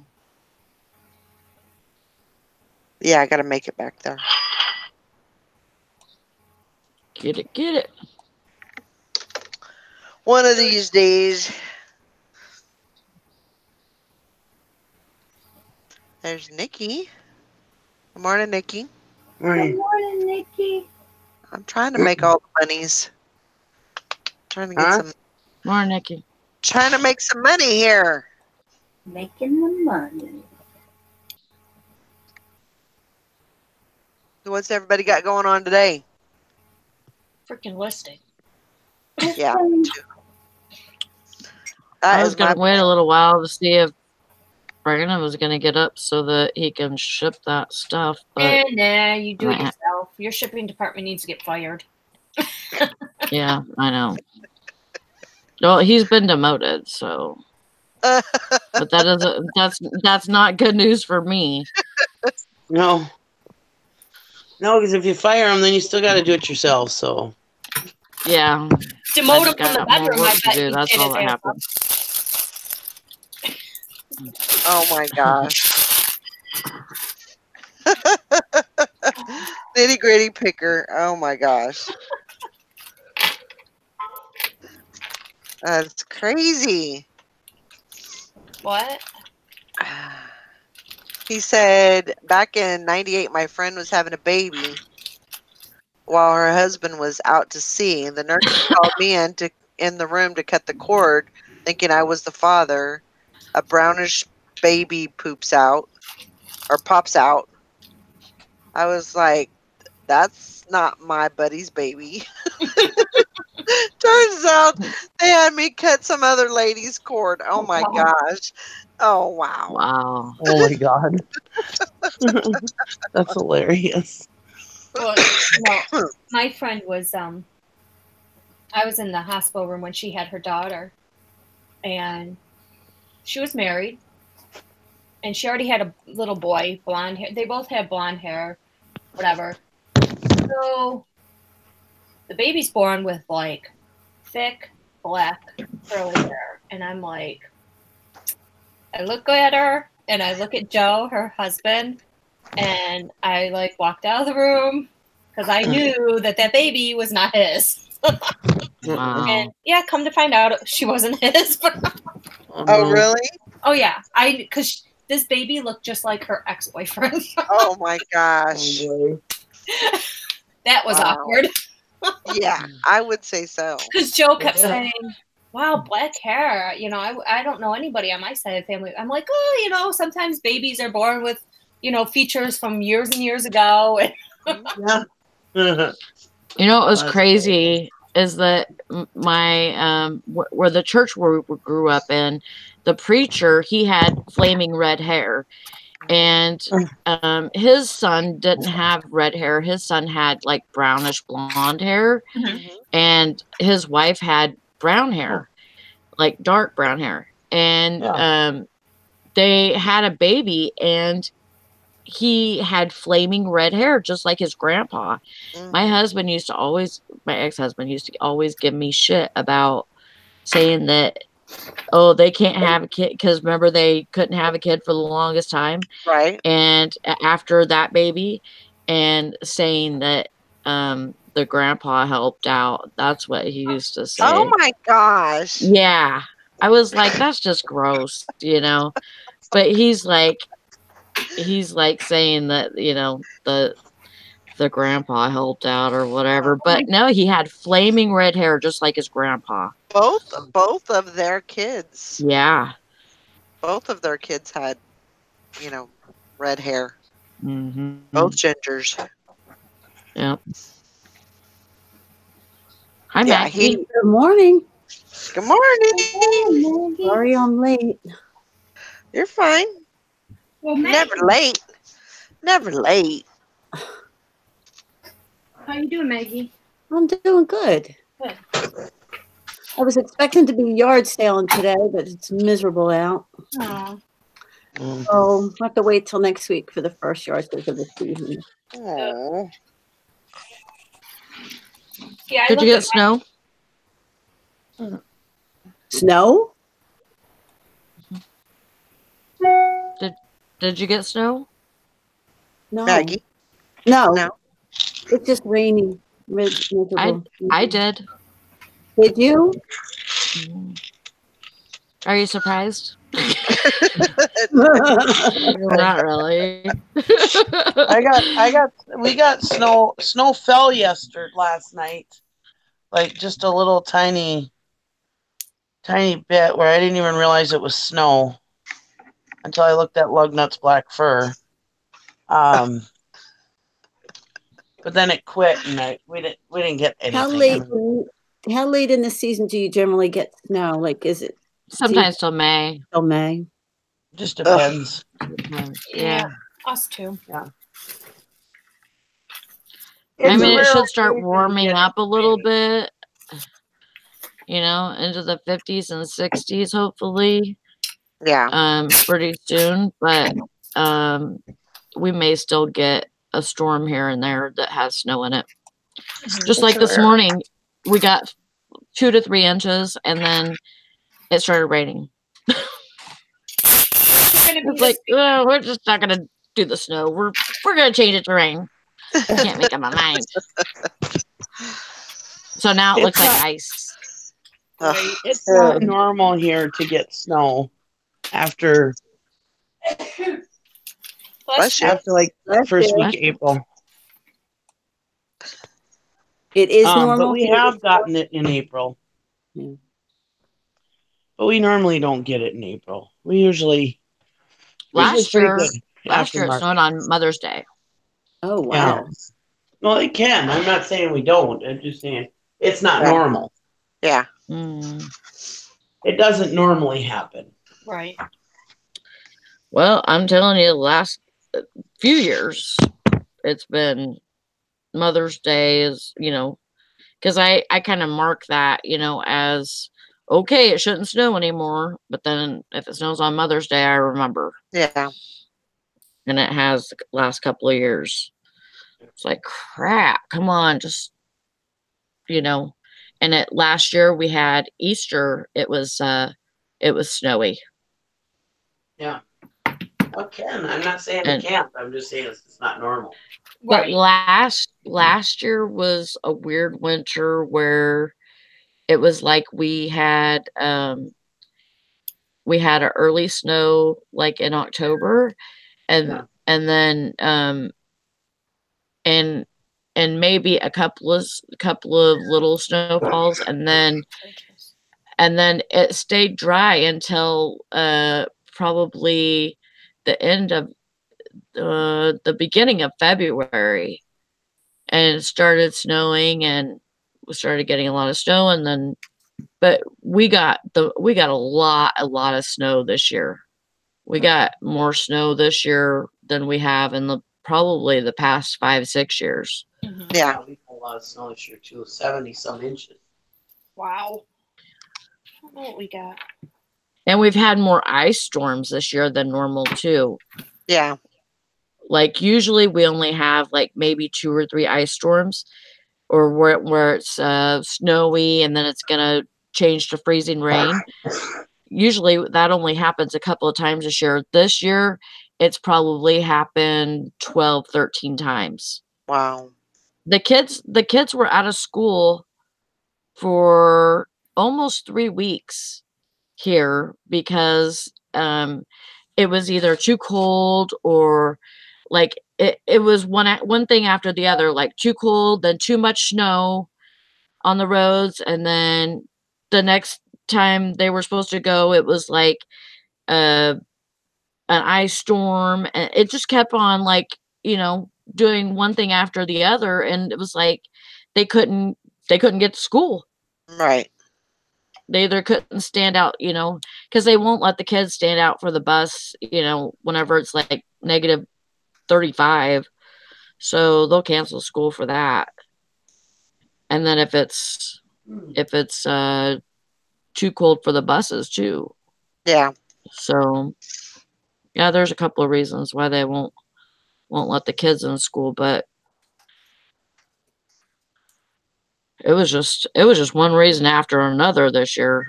yeah, I got to make it back there. Get it. One of these days. There's Nikki. Good morning, Nikki. Good morning, Nikki. I'm trying to make all the monies. Trying to get some. More, Nikki. Trying to make some money here. Making the money. So what's everybody got going on today? Freaking listing. Yeah. I was going to wait a little while to see if Brandon was going to get up so that he can ship that stuff. But nah, you do it yourself. Your shipping department needs to get fired. Yeah, I know. Well, he's been demoted, so. But that's not good news for me. No, because if you fire him, then you still got to do it yourself. So. Yeah. Demote him from the bedroom. I bet that's all that happened. Oh my gosh. Nitty gritty picker. Oh my gosh. That's crazy. What? He said back in '98, my friend was having a baby while her husband was out to sea, and the nurse called me in the room to cut the cord, thinking I was the father. A brownish baby pops out. I was like, that's not my buddy's baby. Turns out they had me cut some other lady's cord. Oh my gosh. Oh wow. Wow. Oh my God. That's hilarious. Well, my friend was I was in the hospital room when she had her daughter, and she was married, and she already had a little boy, blonde hair. They both had blonde hair, whatever. So the baby's born with like thick black curly hair, and I'm like, I look at her and I look at Joe, her husband, and I like walked out of the room because I knew that baby was not his. Wow. And yeah, come to find out, she wasn't his. Oh, really? Oh yeah, because this baby looked just like her ex-boyfriend. Oh my gosh. That was Wow. awkward. Yeah, I would say so. Because Joe kept saying, wow, black hair. You know, I don't know anybody on my side of the family. I'm like, oh, you know, sometimes babies are born with, you know, features from years and years ago. Yeah. You know what was That's crazy is that my where the church where we grew up in, the preacher, he had flaming red hair, and his son didn't have red hair. His son had like brownish blonde hair, and his wife had brown hair, like dark brown hair, and they had a baby, and he had flaming red hair just like his grandpa. My husband used to always, my ex-husband used to always give me shit about saying that, oh, they can't have a kid because remember they couldn't have a kid for the longest time, Right. and after that baby, and saying that the grandpa helped out. That's what he used to say. Oh my gosh. Yeah, I was like, that's just gross, you know. But he's like saying that, you know, the grandpa helped out or whatever. But no, he had flaming red hair just like his grandpa. Both of their kids. Yeah. Both of their kids had, you know, red hair. Mm-hmm. Both gingers. Yep. Hi, Yeah, Maggie. Good morning. Good morning. Sorry I'm late. You're fine. Well, Never late. Never late. How you doing, Maggie? I'm doing good. Good. I was expecting to be yard sailing today, but it's miserable out. Aw. So I'll have to wait till next week for the first yard sale of the season. Oh. Yeah, Did you get snow? Snow? Did you get snow? No. Maggie? No. No. It's just rainy. Miserable. I did. Did you? Are you surprised? Oh, Not really. We got snow. Snow fell last night. Like just a little tiny bit where I didn't even realize it was snow until I looked at Lugnut's black fur. But then it quit, and we didn't get anything. How late in the season do you generally get snow? Like, is it Sometimes till May. till May? Just depends. Yeah. Us too. Yeah. I mean, it should start warming up a little bit, you know, into the 50s and 60s, hopefully. Yeah. Pretty soon. But we may still get a storm here and there that has snow in it. Just like this morning, we got 2 to 3 inches, and then it started raining. It's like, oh, we're just not gonna do the snow. We're gonna change it to rain. I can't make up my mind. So now it looks like ice. It's not normal here to get snow after like the first week of April. It is normal. But we have gotten it in April. Yeah. But we normally don't get it in April. We usually Last year it March. snowed on Mother's Day. Oh wow. Yeah. Well, it can. I'm not saying we don't. I'm just saying it's not normal. Yeah. It doesn't normally happen. Right. Well, I'm telling you, the last few years, it's been Mother's Day is, you know, because I kind of mark that, you know, as okay, it shouldn't snow anymore. But then if it snows on Mother's Day, I remember. Yeah. And it has the last couple of years. It's like, crap, come on, just, And last year we had Easter. It was snowy. Yeah. Well, Ken, I'm not saying And- it can't. I'm just saying it's not normal. But Right. last year was a weird winter where it was like we had an early snow like in October, and Yeah. and then and maybe a couple of little snowfalls, and then it stayed dry until probably the end of the beginning of February, and it started snowing, and we started getting a lot of snow, and then but we got a lot of snow this year. We got more snow this year than we have in probably the past 5-6 years. Mhm. Yeah. We got a lot of snow this year too, 70-some inches. Wow. I don't know what we got. And we've had more ice storms this year than normal too. Yeah. Like usually we only have like maybe 2 or 3 ice storms, or where it's snowy and then it's gonna change to freezing rain. Usually that only happens a couple of times this year. This year it's probably happened 12, 13 times. Wow. The kids were out of school for almost 3 weeks here because it was either too cold, or like it was one thing after the other, like too cold, then too much snow on the roads, and then the next time they were supposed to go, it was like an ice storm, and it just kept on like, doing one thing after the other, and it was like they couldn't get to school. Right. They either couldn't stand out, because they won't let the kids stand out for the bus, whenever it's like negative 35. So they'll cancel school for that. And then if it's too cold for the buses too. Yeah. So yeah, there's a couple of reasons why they won't let the kids in school, but it was just one reason after another this year.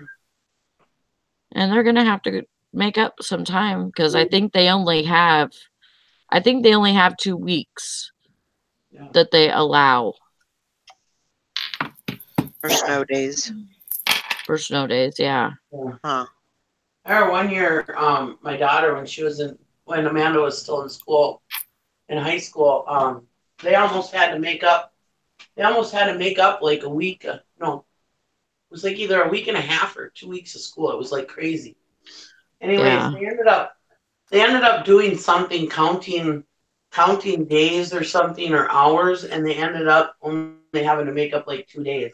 And they're going to have to make up some time, because I think they only have 2 weeks that they allow For snow days. for snow days. Yeah. Huh. I remember one year, my daughter, when Amanda was still in school, in high school, they almost had to make up like a week. No, it was like either a week and a half or 2 weeks of school. It was like crazy. Anyways, Yeah. they ended up doing something, counting days or something, or hours, and they ended up only having to make up like 2 days.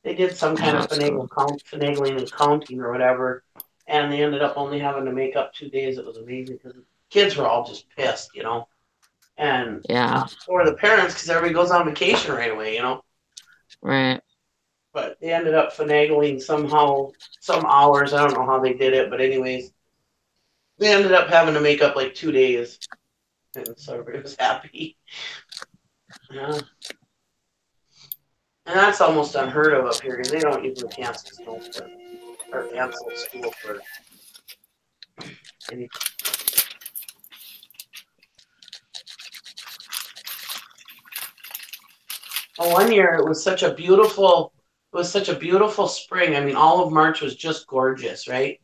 They did some kind of finagling and counting or whatever, and they ended up only having to make up 2 days. It was amazing because the kids were all just pissed, and Yeah. or the parents, because everybody goes on vacation right away, Right. But they ended up finagling somehow some hours. I don't know how they did it, but anyways, they ended up having to make up like 2 days, and so everybody was happy. Yeah. And that's almost unheard of up here, because they don't usually cancel school for anything. Well, one year it was such a beautiful spring. I mean, all of March was just gorgeous, right?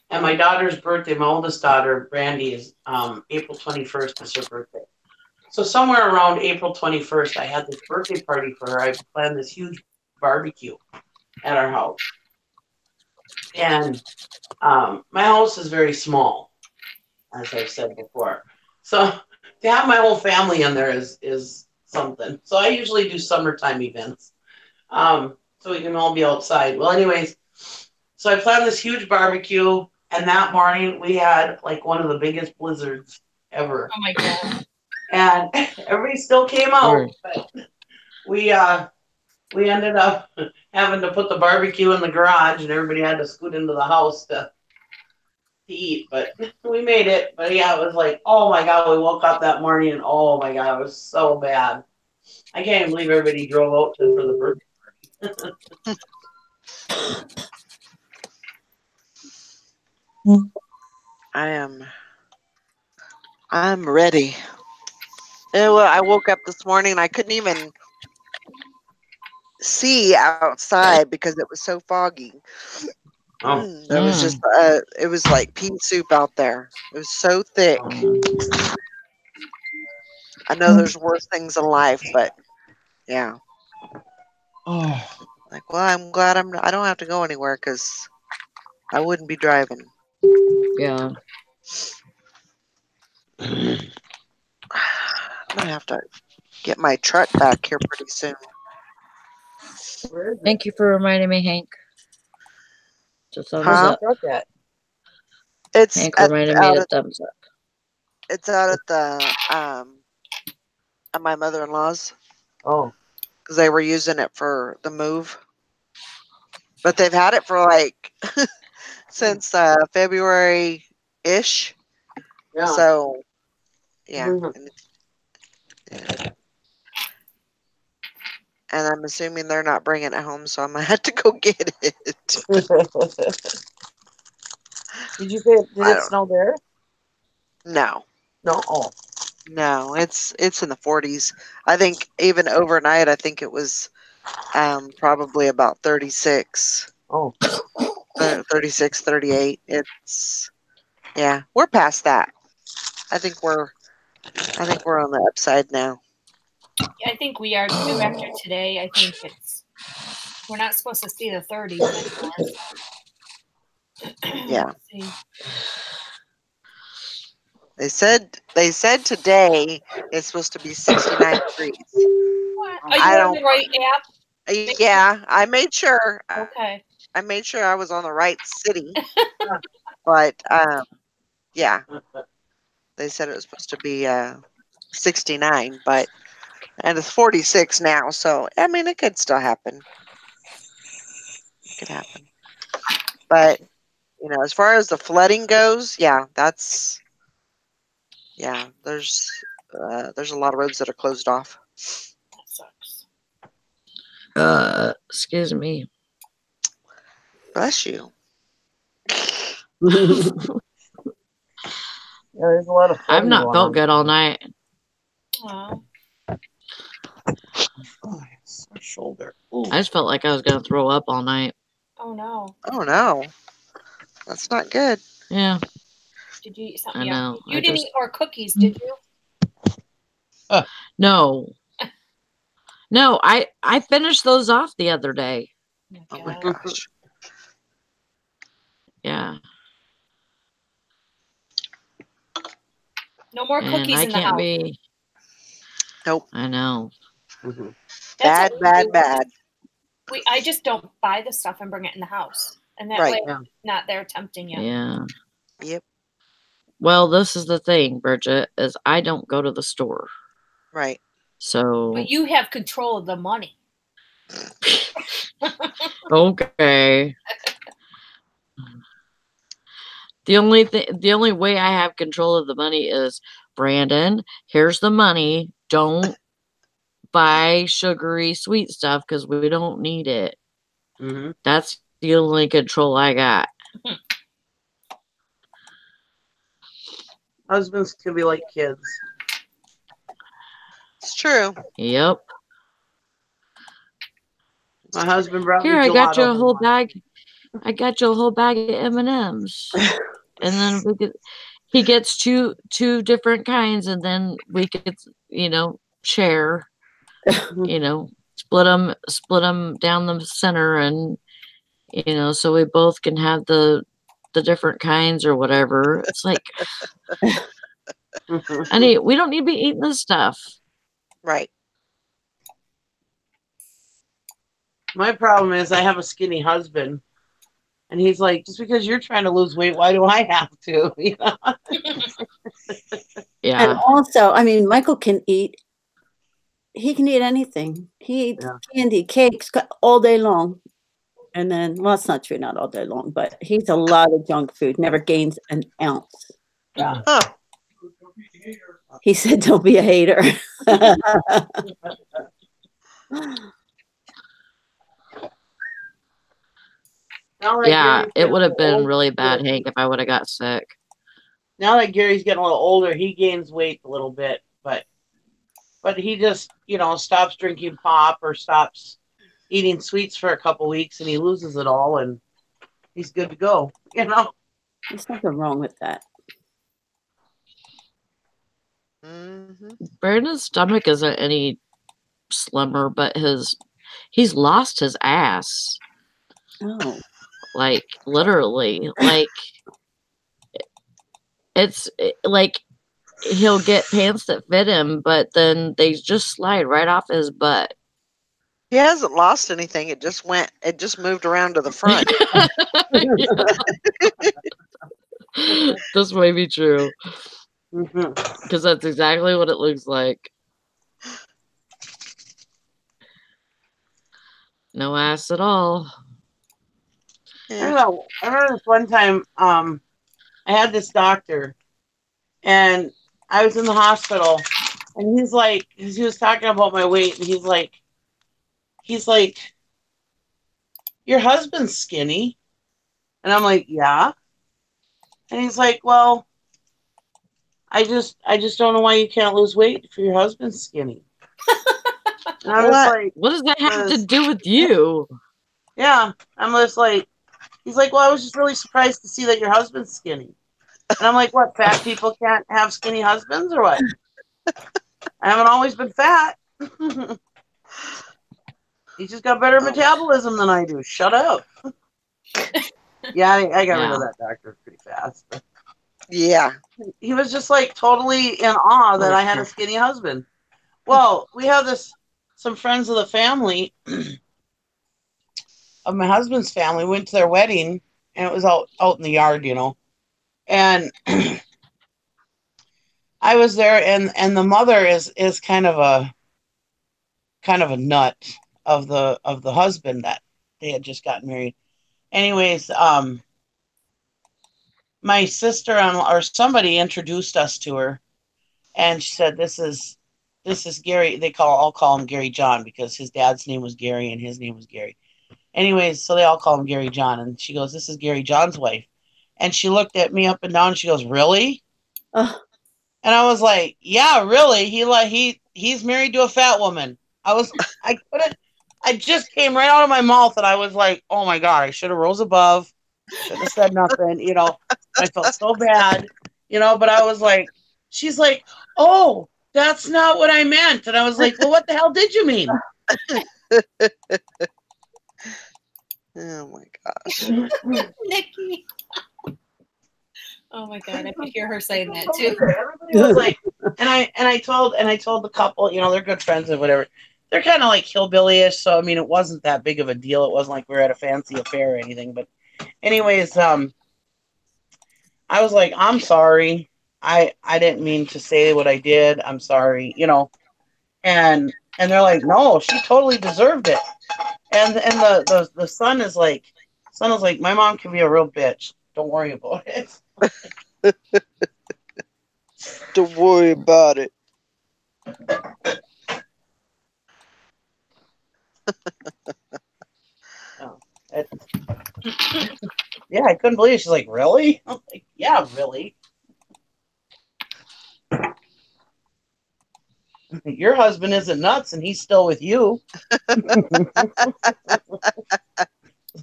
And my daughter's birthday, my oldest daughter, Brandy, is April 21st is her birthday. So somewhere around April 21st, I had this birthday party for her. I planned this huge barbecue at our house. And my house is very small, as I've said before. So to have my whole family in there is something. So I usually do summertime events, so we can all be outside. Well, anyways, so I planned this huge barbecue, and that morning we had like one of the biggest blizzards ever. Oh my God. And everybody still came out, but we we ended up having to put the barbecue in the garage, and everybody had to scoot into the house to eat. But we made it. But yeah, it was like, oh my God, we woke up that morning, and oh my God, it was so bad. I can't even believe everybody drove out for the birthday party. I'm ready. I woke up this morning and I couldn't even see outside because it was so foggy. It was just it was like pea soup out there. It was so thick. I know there's worse things in life, but yeah. Like, well, I'm glad I don't have to go anywhere because I wouldn't be driving. Yeah. I'm gonna have to get my truck back here pretty soon. Where is it? Thank you for reminding me, Hank. Just thumbs Huh? up. Truck at? It's Hank reminded me to thumbs up. it's out at the at my mother-in-law's Oh. because they were using it for the move, but they've had it for like since February-ish. Yeah. So yeah. Mhm. And I'm assuming they're not bringing it home, so I'm gonna have to go get it. Did you say did I it don't snow there? No, No. Oh. no, it's in the 40s. I think even overnight, I think it was probably about 36, Oh. 36, 38. It's yeah, we're past that. I think we're on the upside now. I think we are too after today. I think we're not supposed to see the 30s anymore. Yeah. Let's see. They said today it's supposed to be 69 degrees. What? Are you on the right app? Yeah, I made sure. Okay. I made sure I was on the right city. But yeah, they said it was supposed to be 69, and it's 46 now. So I mean, it could still happen. It could happen. But as far as the flooding goes, there's a lot of roads that are closed off. That sucks. Excuse me. Bless you. There's a lot of I've not felt good all night. Wow. Oh, my shoulder. Ooh. I just felt like I was going to throw up all night. Oh no. Oh no, that's not good. Yeah. Did you eat something? I know. You didn't eat our cookies, did you? No. No, I finished those off the other day. Oh my gosh. Yeah. No more And cookies I in the can't house. be. Nope. I know. Mm-hmm. Bad. I just don't buy the stuff and bring it in the house, and that Right. way it's not there tempting you. Yeah. Yep. Well, this is the thing, Bridget, is I don't go to the store. Right. So. But you have control of the money. Okay. The only way I have control of the money is, Brandon, here's the money. Don't buy sugary sweet stuff because we don't need it. Mm-hmm. That's the only control I got. Husbands can be like kids. It's true. Yep. My husband brought Here, me I got you gelato a whole one. bag. I got you a whole bag of M&Ms. And then he gets two different kinds, and then we could, share, split them down the center, and so we both can have the different kinds or whatever. It's like, we don't need to be eating this stuff. Right. My problem is I have a skinny husband, and he's like, just because you're trying to lose weight, why do I have to? Yeah. And also, I mean, Michael can eat. he can eat anything. He eats Yeah. candy, cakes all day long. And then, well, it's not true, not all day long, but he eats a lot of junk food, never gains an ounce. Yeah. Huh. He said, don't be a hater. Now that Yeah, Gary's it getting would a have little been older, really bad, Hank, if I would have got sick. now that Gary's getting a little older, he gains weight a little bit, but he just, stops drinking pop or stops eating sweets for a couple weeks and he loses it all and he's good to go, There's nothing wrong with that. Mm-hmm. Brandon's stomach isn't any slimmer, but he's lost his ass. Oh, Like, literally. Like, it's like he'll get pants that fit him, but then they just slide right off his butt. He hasn't lost anything. It just moved around to the front. This may be true. Mhm. Because that's exactly what it looks like. No ass at all. Yeah. I remember this one time, I had this doctor and I was in the hospital and he's like, 'cause he was talking about my weight and he's like, your husband's skinny. And I'm like, yeah. And he's like, well, I just don't know why you can't lose weight if your husband's skinny. And I was What? like, What does that have to do with you? yeah. I'm just like, he's like, well, I was just really surprised to see that your husband's skinny. And I'm like, what, fat people can't have skinny husbands or what? I haven't always been fat. He's just got better metabolism than I do. Shut up. Yeah, I got rid of that doctor pretty fast. Yeah. He was just like totally in awe that I had a skinny husband. Well, we have some friends of the family, of my husband's family, went to their wedding, and it was out in the yard, And I was there, and the mother is kind of a nut of the husband that they had just gotten married. Anyways, my sister-in-law or somebody introduced us to her, and she said, "This is Gary." I'll call him Gary John because his dad's name was Gary and his name was Gary. Anyways, so they all call him Gary John, and she goes, "This is Gary John's wife," and she looked at me up and down. And she goes, "Really?" And I was like, "Yeah, really. He's married to a fat woman." I just came right out of my mouth, and I was like, "Oh my God, I should have rose above. Shouldn't have said nothing." I felt so bad, but I was like, she's like, "Oh, that's not what I meant." And I was like, "Well, what the hell did you mean?" Oh my gosh. Nikki. Oh my God, I could hear her saying that too. Everybody was like, and I told the couple, they're good friends and whatever. They're kind of like hillbilly-ish, so I mean, it wasn't that big of a deal. It wasn't like we were at a fancy affair or anything. But, anyways, I was like, "I'm sorry. I didn't mean to say what I did. I'm sorry, And they're like, "No, she totally deserved it." And the son is like, "My mom can be a real bitch. Don't worry about it." Don't worry about it. Yeah, I couldn't believe it. She's like, "Really?" I'm like, "Yeah, really." Your husband isn't nuts, and he's still with you.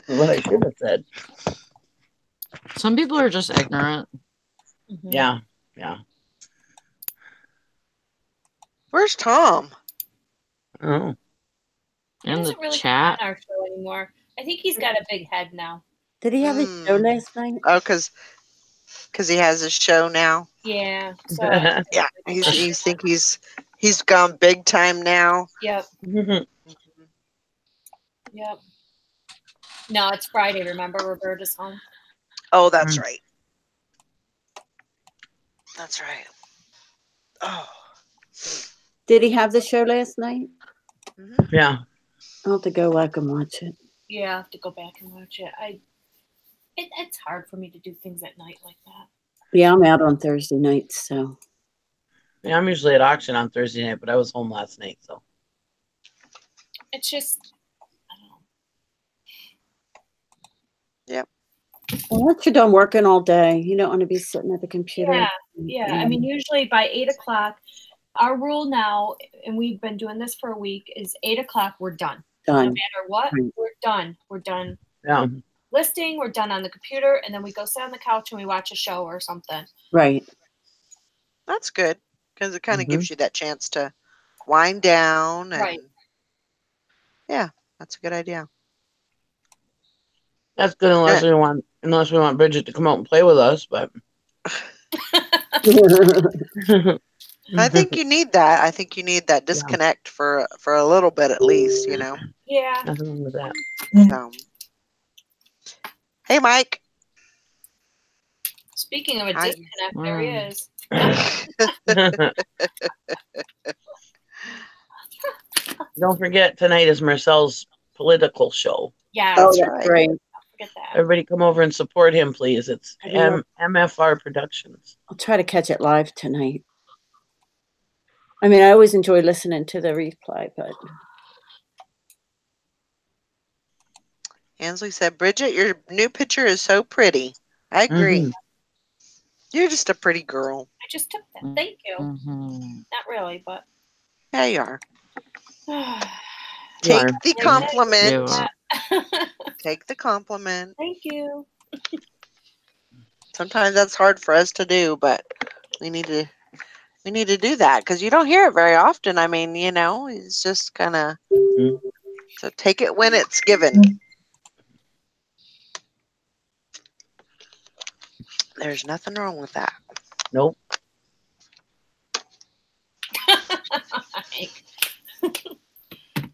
What I should have said. Some people are just ignorant. Mm-hmm. Yeah. Where's Tom? Oh. He In the doesn't really chat. come on our show anymore. I think he's got a big head now. Did he have a show last night? Oh, because he has a show now. Yeah. So Yeah, he's gone big time now. Yep. Yep. No, it's Friday. Remember, Roberta's home. Oh, that's right. That's right. Oh. Did he have the show last night? Yeah. I'll have to go back and watch it. Yeah, I have to go back and watch it. It's hard for me to do things at night like that. Yeah, I'm out on Thursday nights, so. Yeah, I'm usually at auction on Thursday night, but I was home last night, so. It's just, I don't know. Well, once you're done working all day, you don't want to be sitting at the computer. Yeah. I mean, usually by 8 o'clock, our rule now, and we've been doing this for a week, is 8 o'clock, we're done. No Done. matter what, Right. we're done. We're done Yeah. listing, we're done on the computer, and then we go sit on the couch and we watch a show or something. Right. That's good because it kind of Mhm. gives you that chance to wind down. And Right. Yeah, that's a good idea. That's good unless we want Bridget to come out and play with us, but I think you need that. I think you need that disconnect for a little bit at least, you know. Yeah. nothing wrong with that. So, hey, Speaking of a Hi. disconnect, there he is. Don't forget, tonight is Marcel's political show. Yeah, Oh, That's that's right. right. forget that. Everybody come over and support him, please. It's I know. MFR Productions. I'll try to catch it live tonight. I mean, I always enjoy listening to the replay, but Ansley said, Bridget, your new picture is so pretty. I agree. Mhm. You're just a pretty girl. I just took that. Thank you. Mhm. Not really, but. Yeah, you are. You Take are. the compliment. You are. Take the compliment. Thank you. Sometimes that's hard for us to do, but we need to do that because you don't hear it very often. I mean, you know, it's just kind of Mhm. so take it when it's given. There's nothing wrong with that. Nope.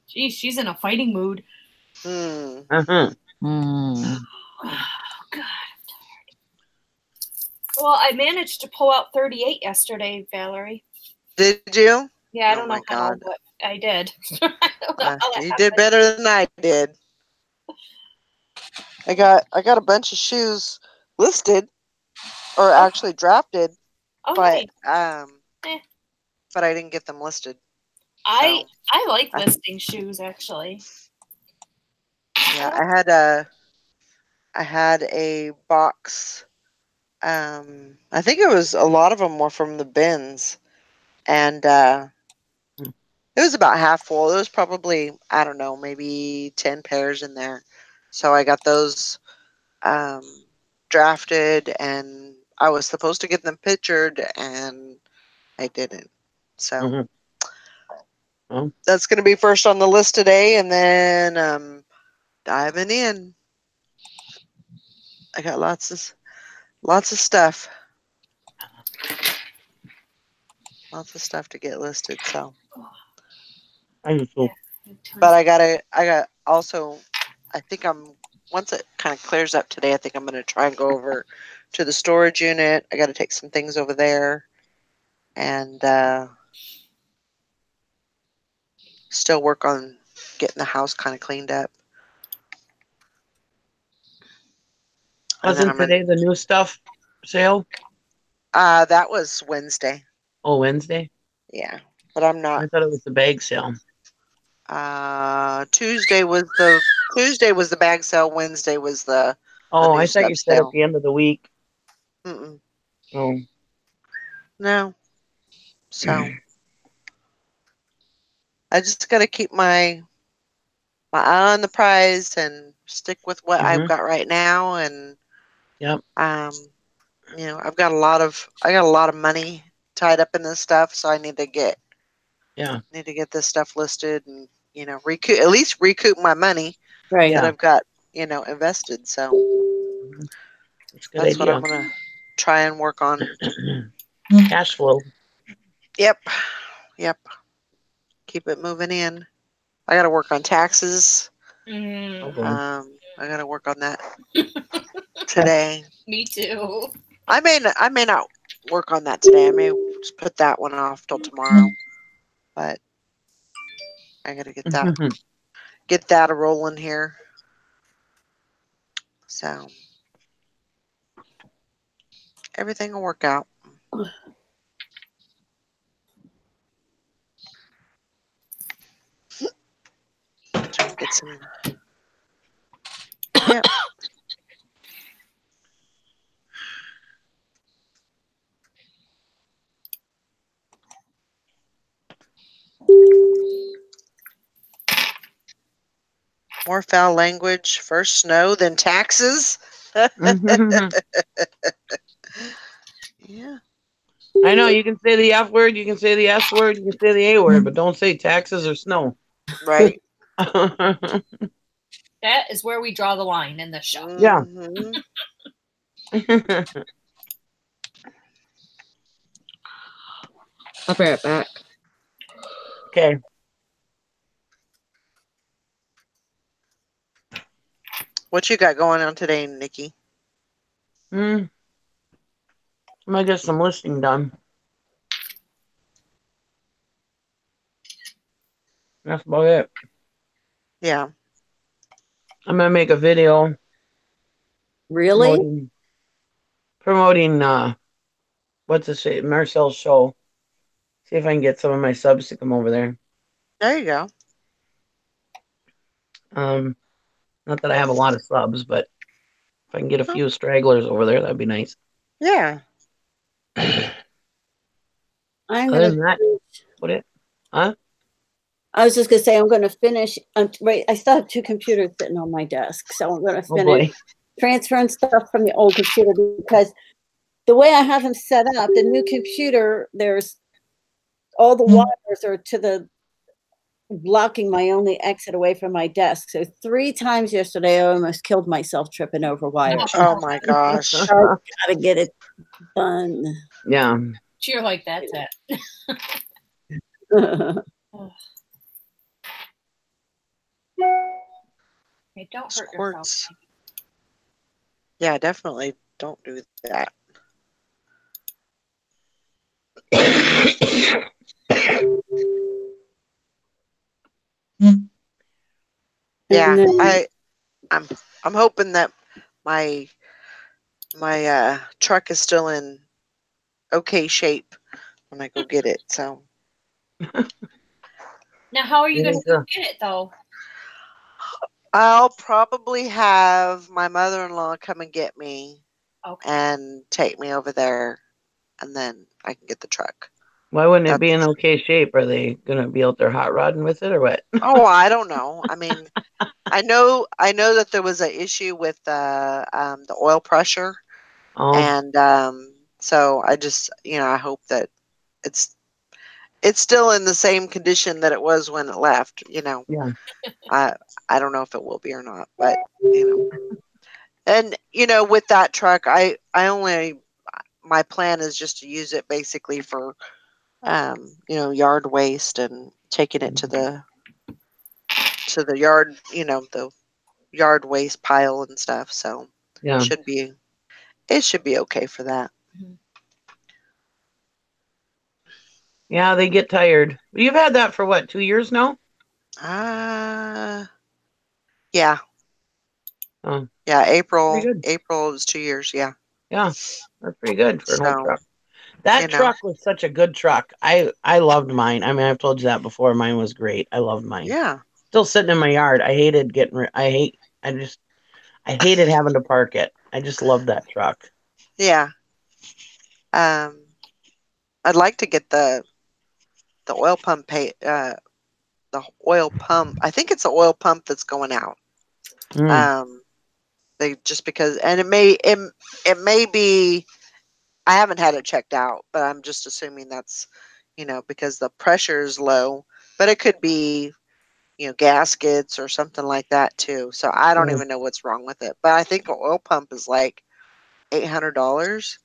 Geez, she's in a fighting mood. Hmm. Uh-huh. Mhm. Oh, God. I'm tired. Well, I managed to pull out 38 yesterday, Valerie. Did you? Yeah, I Oh don't my know how, God. but I did. I don't know how that You did happened. better than I did. I got a bunch of shoes listed, or actually drafted, Oh, but nice. Eh. but I didn't get them listed. I So, like listing shoes, actually. yeah, I had a box. I think it was a lot of them were from the bins, and it was about half full. It was probably, I don't know, maybe 10 pairs in there. So I got those drafted, and I was supposed to get them pictured, and I didn't. So Mhm. Well, that's going to be first on the list today, and then diving in. I got lots of stuff. Lots of stuff to get listed. So, I just hope. but I got also. I think once it kind of clears up today, I think I'm going to try and go over to the storage unit. I got to take some things over there, and still work on getting the house kind of cleaned up. And then Wasn't today the new stuff sale? That was Wednesday. Oh, Wednesday? Yeah, but I'm not. I thought it was the bag sale. Tuesday was the bag sale. Wednesday was the Oh, new I thought you stuff said sale. at the end of the week. Mm-mm. Oh. No. So I just got to keep my eye on the prize and stick with what I've got right now. And Yep. you know, I got a lot of money tied up in this stuff, so I need to get this stuff listed and, you know, recoup my money right. that I've got, you know, invested. So That's what I'm gonna try and work on. Cash flow. Yep. Keep it moving in. I got to work on taxes. I got to work on that today. Me too. I may not work on that today. I may just put that one off till tomorrow. but I gotta get that a rolling here. So everything will work out. Trying to get some. Yep. More foul language. First snow, then taxes. Yeah. I know you can say the F word, you can say the S word, you can say the A word, but don't say taxes or snow. Right. That is where we draw the line in this show. Yeah. Mhm. I'll be right back. Okay. What you got going on today, Nikki? I might get some listing done. That's about it. Yeah. I'm gonna make a video Really? promoting what's the shit, Marcel's show. See if I can get some of my subs to come over there. There you go. Not that I have a lot of subs, but if I can get a few stragglers over there, that'd be nice. Yeah. I'm Other gonna. than that, what it? Huh? I was just gonna say I'm gonna finish. Right, I still have 2 computers sitting on my desk, so I'm gonna Oh finish boy. transferring stuff from the old computer because the way I have them set up, the new computer, there's all the wires are to the blocking my only exit away from my desk. So 3 times yesterday, I almost killed myself tripping over wires. Oh my gosh. I gotta get it done. Yeah. You're like, that's it. Hey, don't hurt yourself. Squirts. Yeah, definitely don't do that. Yeah, And then- I'm hoping that my truck is still in okay shape when I go get it. So Now, how are you You going think to go so? get it, though? I'll probably have my mother-in-law come and get me Okay. and take me over there, and then I can get the truck. Why wouldn't it be in okay shape? Are they gonna be out there hot rodding with it or what? Oh, I don't know. I mean, I know that there was an issue with the oil pressure, Oh, and so I just I hope that it's still in the same condition that it was when it left. yeah. I don't know if it will be or not, but and with that truck, I only my plan is just to use it basically for yard waste and taking it to the yard, the yard waste pile and stuff. So Yeah. it should be okay for that. Yeah, they get tired. You've had that for what, 2 years now? Yeah. Oh, Yeah, pretty April good. is 2 years, yeah. Yeah, that's pretty good for an old So, truck. That truck was such a good truck. I loved mine. I mean, I've told you that before. Mine was great. I loved mine. Yeah. Still sitting in my yard. I hated I hated having to park it. I just loved that truck. Yeah. I'd like to get the oil pump the oil pump. I think it's the oil pump that's going out. They just because, and it may be. I haven't had it checked out, but I'm just assuming that's because the pressure is low. But it could be gaskets or something like that too. So I don't even know what's wrong with it. But I think an oil pump is like $800.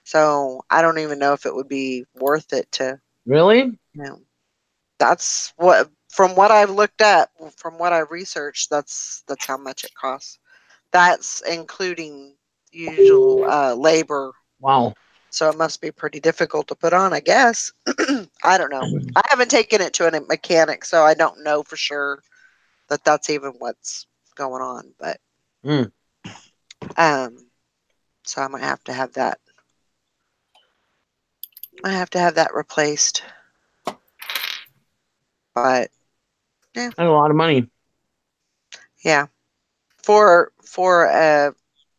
So I don't even know if it would be worth it to. Really? That's what, from what I've looked at, from what I've researched, that's how much it costs. That's including usual labor. Wow. So it must be pretty difficult to put on, I guess. I don't know. I haven't taken it to a mechanic, so I don't know for sure that that's even what's going on. But so I might have to have that. I have to have that replaced. But yeah, That's a lot of money. yeah, for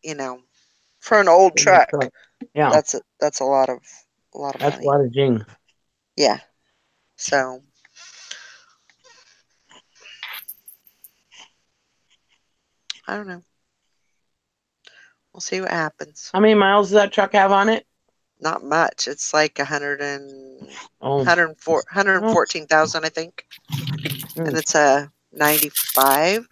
you know, for an old truck, Yeah, that's a lot of that's money. a lot of jing. Yeah. So I don't know. We'll see what happens. How many miles does that truck have on it? Not much. It's like 114,000, I think. And it's a 95.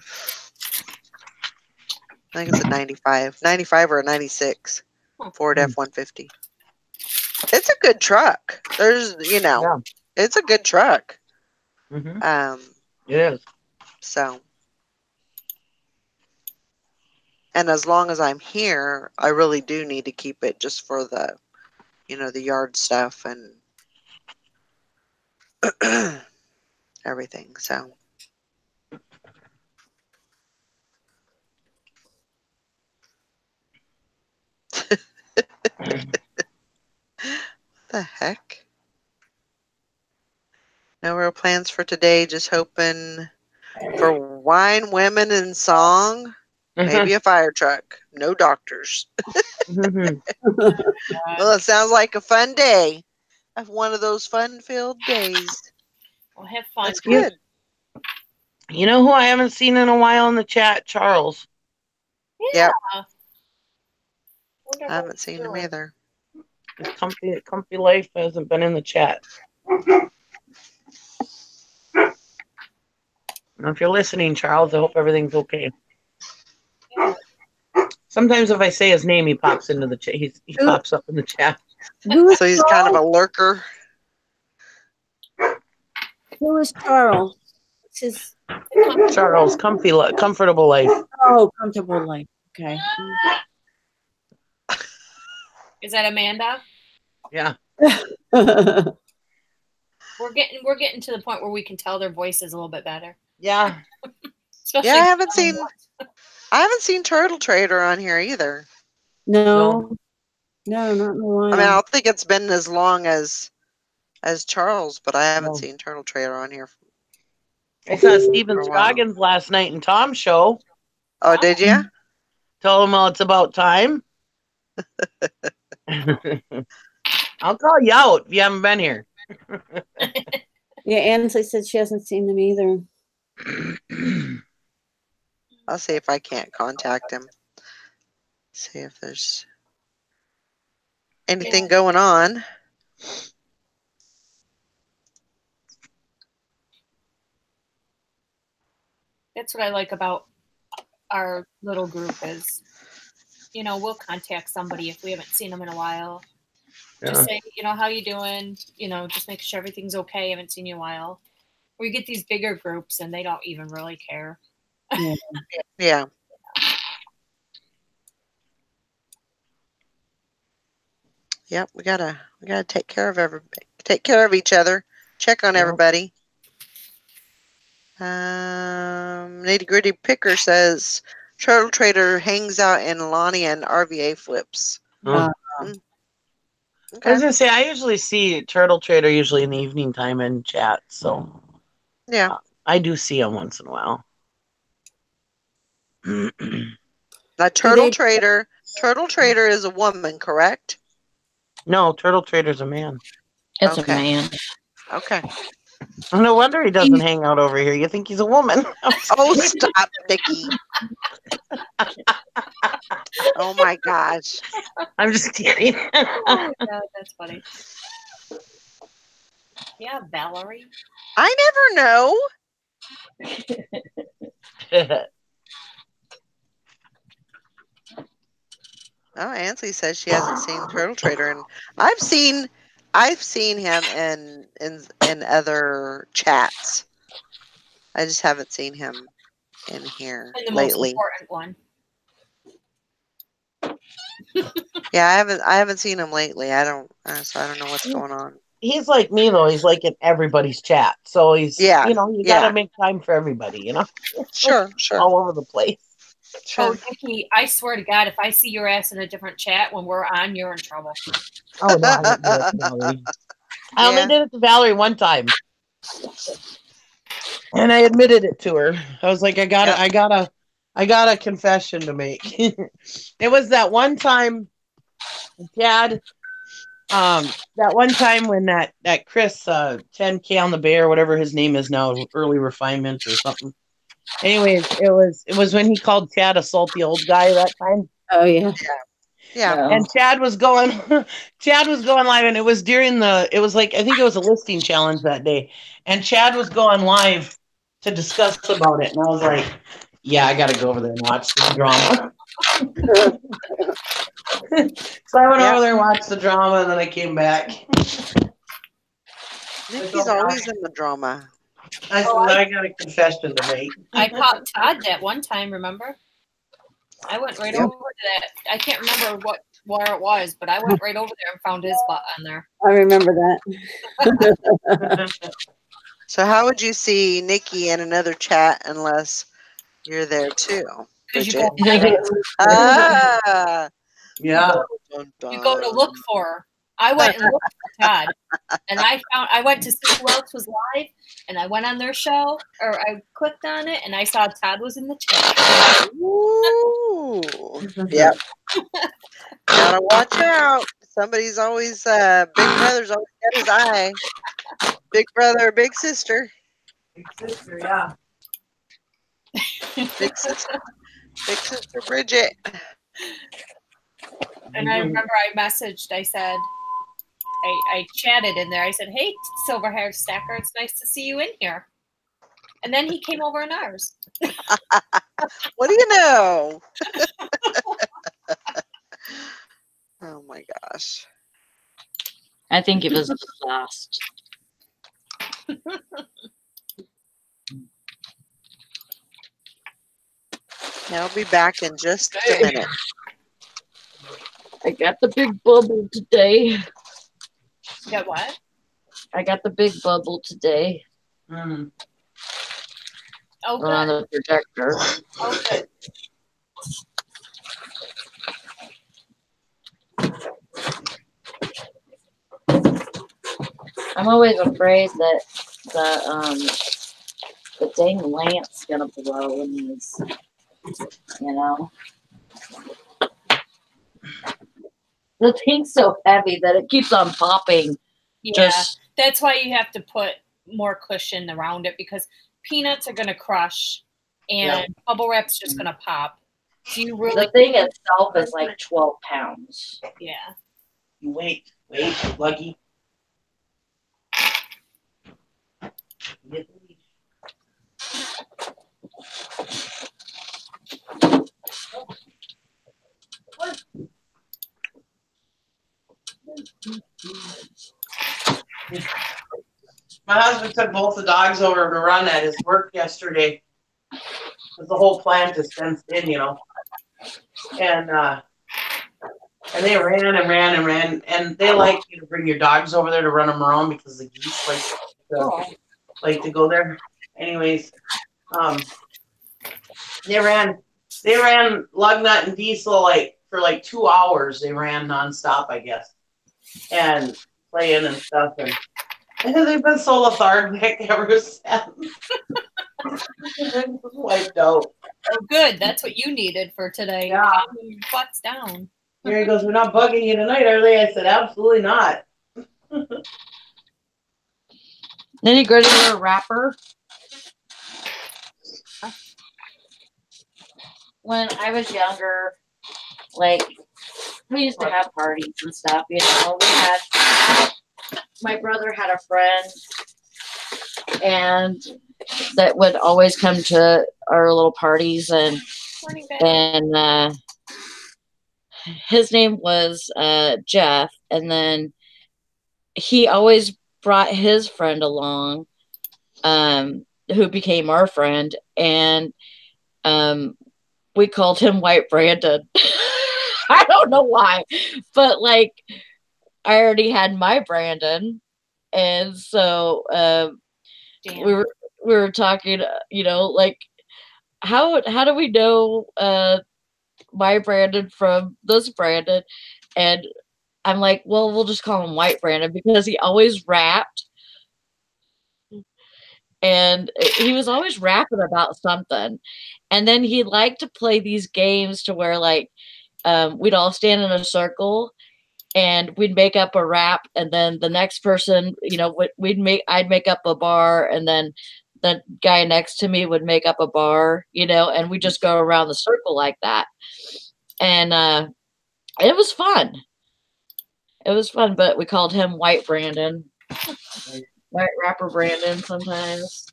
I think it's a 95 or a 96 Ford F-150. It's a good truck. There's, it's a good truck. It is. So, and as long as I'm here, I really do need to keep it just for the, the yard stuff and everything. So, the heck? No real plans for today. Just hoping for wine, women, and song. Maybe a fire truck. No doctors. Well, it sounds like a fun day. One of those fun-filled days. We'll have fun. That's good. You know who I haven't seen in a while in the chat? Charles. Yeah. Yep. I haven't seen him either. His comfy life hasn't been in the chat. Now, if you're listening, Charles, I hope everything's okay. Yeah. Sometimes if I say his name, he pops into the chat. He pops up in the chat. So he's kind of a lurker. Who is Charles? What's his? Charles, comfortable life. Oh, comfortable life. Okay. Is that Amanda? Yeah. We're getting to the point where we can tell their voices a little bit better. Yeah. Yeah, I haven't seen Turtle Trader on here either. No, not in a while. I mean, I don't think it's been as long as Charles, but I haven't seen Turtle Trader on here. I saw Steven Scoggins last night in Tom's show. Oh, did you? Told him, well, it's about time. I'll call you out if you haven't been here. Yeah, Ansley said she hasn't seen them either. I'll see if I can't contact him. See if there's anything going on. That's what I like about our little group is, we'll contact somebody if we haven't seen them in a while. Yeah. Just say, how you doing? Just make sure everything's okay. Haven't seen you in a while. We get these bigger groups and they don't even really care. Yeah. Yeah. Yep, we gotta take care of each other. Check on everybody. Nitty Gritty Picker says Turtle Trader hangs out in Lonnie and RVA flips. Okay. I was gonna say I usually see Turtle Trader usually in the evening time in chat, so yeah, I do see him once in a while. Now Turtle Trader is a woman, correct? No, Turtle Trader's a man. It's a man. Okay. No wonder he doesn't hang out over here. You think he's a woman? Oh, stop, Nikki. Oh my gosh. I'm just kidding. Oh my God, that's funny. Yeah, Valerie. I never know. Oh, Ansley says she hasn't seen Turtle Trader, and I've seen him in other chats. I just haven't seen him in here And the lately. most important one. Yeah, I haven't seen him lately. I don't know what's going on. He's like me though. He's like in everybody's chat. So he's Yeah, you know, you yeah. gotta make time for everybody, you know? Sure, sure. All over the place. Sure. Oh, Nikki, I swear to God, if I see your ass in a different chat when we're on, you're in trouble. Oh no, I didn't do it to Valerie. I only Yeah. did it to Valerie one time. And I admitted it to her. I was like, I got a confession to make. It was that one time, Dad. That one time when that Chris 10K on the Bay or whatever his name is now, early refinement or something. Anyways, it was when he called Chad a salty old guy that time. Oh yeah. Yeah. No. And Chad was going live, and it was like, I think it was a listing challenge that day. And Chad was going live to discuss about it. And I was like, yeah, I gotta go over there and watch the drama. So I went over there and watched the drama, and then I came back. Nikki's always in the drama. I said, I got a confession to make. I caught Todd that one time, remember? I went right over to that. I can't remember where it was, but I went right over there and found his butt on there. I remember that. So how would you see Nikki in another chat unless you're there too? Because you Bridget? go, Yeah. you go to look for her. I went and looked for Todd, and I went to see who else was live, and I went on their show, or I clicked on it, and I saw Todd was in the chat. Ooh. Yep. Gotta watch out. Somebody's always Big Brother's always got his eye. Big brother or big sister. Big sister, yeah. Big sister. Big sister Bridget. And I remember I messaged, I said, I chatted in there. I said, hey, silver haired stacker, it's nice to see you in here. And then he came over in ours. What do you know? Oh my gosh. I think it was the last. I'll be back in just a minute. I got the big bubble today. You got what? I got the big bubble today. Mm. Oh, On good. the projector. Oh, good. I'm always afraid that the dang lamp's gonna blow in these, you know. The thing's so heavy that it keeps on popping. Yeah, that's why you have to put more cushion around it, because peanuts are going to crush and bubble wrap's just going to pop. So you really the thing itself is like 12 pounds. Yeah. Wait, Lucky. Get the leash. My husband took both the dogs over to run at his work yesterday. Because the whole plant is fenced in, you know. And they ran, and they like you to bring your dogs over there to run them around because the geese like to go there. Anyways, they ran Lugnut and Diesel for 2 hours. They ran nonstop, I guess, and playing and stuff, and they've been so lethargic ever since. Wiped out. Oh, good. That's what you needed for today. Yeah. Calm your butts down. Here he goes, we're not bugging you tonight, are they? I said, absolutely not. Nitty gritty or wrapper. When I was younger, like, we used to have parties and stuff, you know. My brother had a friend, and that would always come to our little parties, and his name was Jeff, and then he always brought his friend along, who became our friend, and we called him White Brandon. I don't know why, but like I already had my Brandon, and so Damn. we were talking, like how do we know my Brandon from this Brandon? And I'm like, well, we'll just call him White Brandon because he always rapped. And he was always rapping about something. And then he liked to play these games to where like we'd all stand in a circle and we'd make up a rap, and then the next person, I'd make up a bar, and then the guy next to me would make up a bar, and we just go around the circle like that. And it was fun. It was fun, but we called him White Brandon. White rapper Brandon sometimes.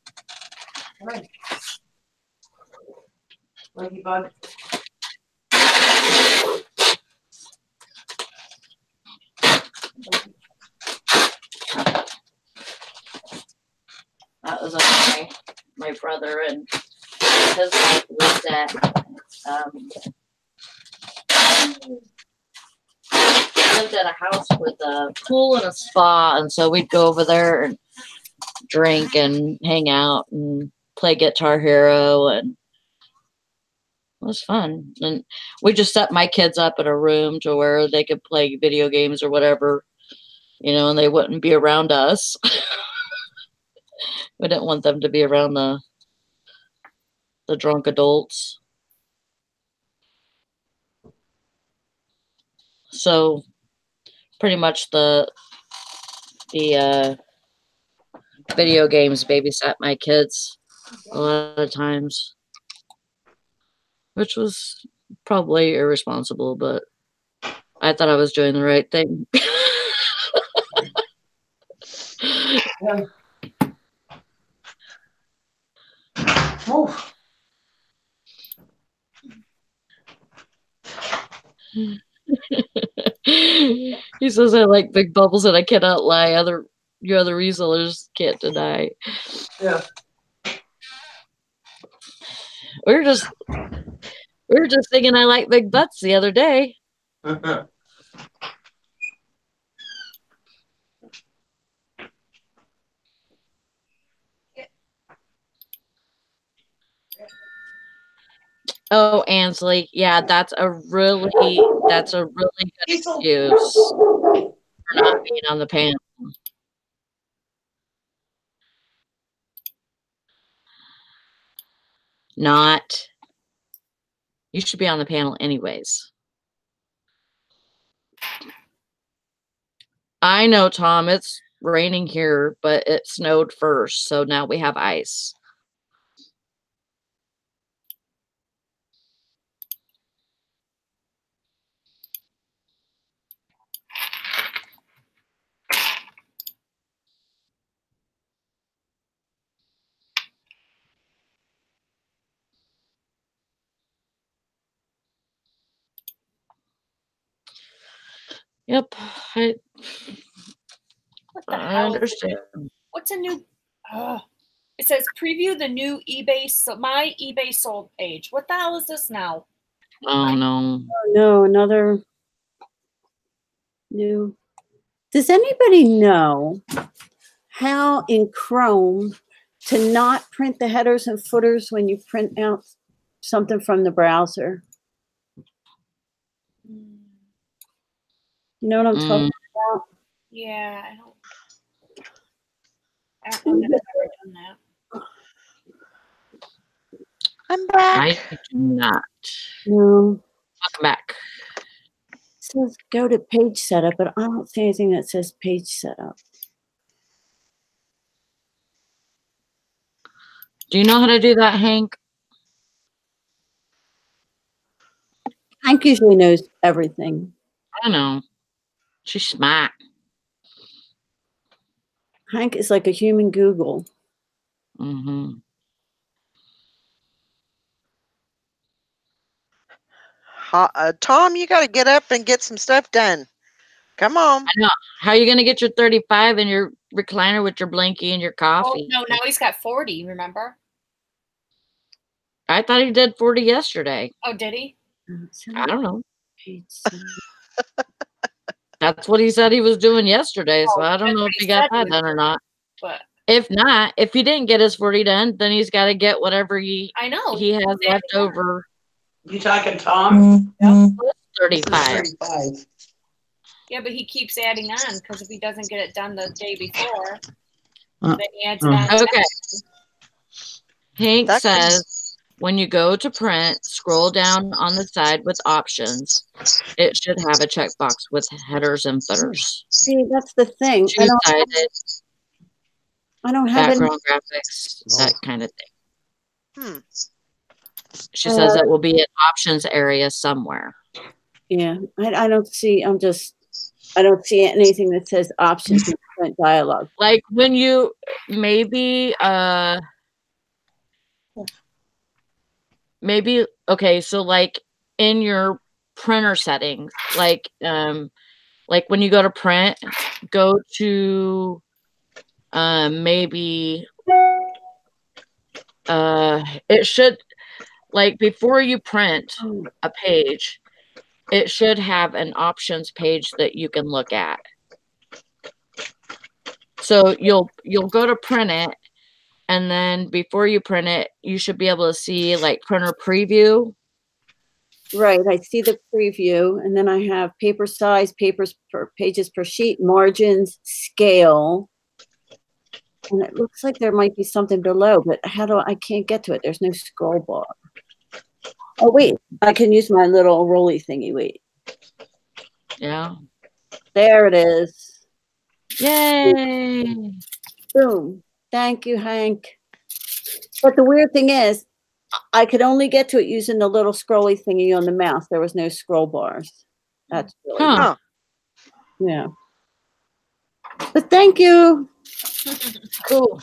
Ladybug. That was my brother and his wife lived at a house with a pool and a spa, and so we'd go over there and drink and hang out and play Guitar Hero, and it was fun. And we just set my kids up in a room to where they could play video games or whatever, and they wouldn't be around us. We didn't want them to be around the drunk adults. So pretty much the video games babysat my kids a lot of times, which was probably irresponsible, but I thought I was doing the right thing. Yeah. Oof. He says I like big bubbles and I cannot lie. Your other resellers can't deny. Yeah. We were just thinking I like big butts the other day. Oh, Ansley, yeah, that's a really good excuse for not being on the panel. Not. You should be on the panel anyways. I know, Tom, it's raining here, but it snowed first, so now we have ice. Yep, What the I hell? understand. What's a new? It says preview the new eBay. So my eBay sold page. What the hell is this now? Oh no. Oh no, another new. Does anybody know how in Chrome to not print the headers and footers when you print out something from the browser? You know what I'm talking about? Yeah, I don't know that I've ever done that. I'm back. I do not. No. Welcome back. It says go to page setup, but I don't see anything that says page setup. Do you know how to do that, Hank? Hank usually knows everything. I know. She's smart. Hank is like a human Google. Mm-hmm. Tom, you got to get up and get some stuff done. Come on. I know. How are you going to get your 35 in your recliner with your blankie and your coffee? Oh no, now he's got 40. Remember? I thought he did 40 yesterday. Oh, did he? I don't know. That's what he said he was doing yesterday. So Oh, I don't that's know what if he he got said he that was done or not. But If not, if he didn't get his 40 done, then he's got to get whatever he I know has exactly left that. over. You talking Tom? Yep. 35. Yeah, but he keeps adding on because if he doesn't get it done the day before, Uh, then he adds it on. Okay. Hank That could- says when you go to print, scroll down on the side with options. It should have a checkbox with headers and footers. See, that's the thing. I Two-sided don't have any. background graphics, that kind of thing. Hmm. She says it will be an options area somewhere. Yeah, I don't see. I don't see anything that says options in print dialogue. Like when you maybe okay, so like in your printer settings, like when you go to print, go to maybe it should, like before you print a page, it should have an options page that you can look at. So you'll go to print it, and then before you print it, you should be able to see like printer preview. Right, I see the preview, and then I have paper size, pages per sheet, margins, scale, and it looks like there might be something below, but I can't get to it. There's no scroll bar. Oh wait, I can use my little rolly thingy. Wait, Yeah. there it is. Yay. Boom. Thank you, Hank. But the weird thing is, I could only get to it using the little scrolly thingy on the mouse. There was no scroll bars. That's really Huh. weird. Yeah. But thank you. Cool.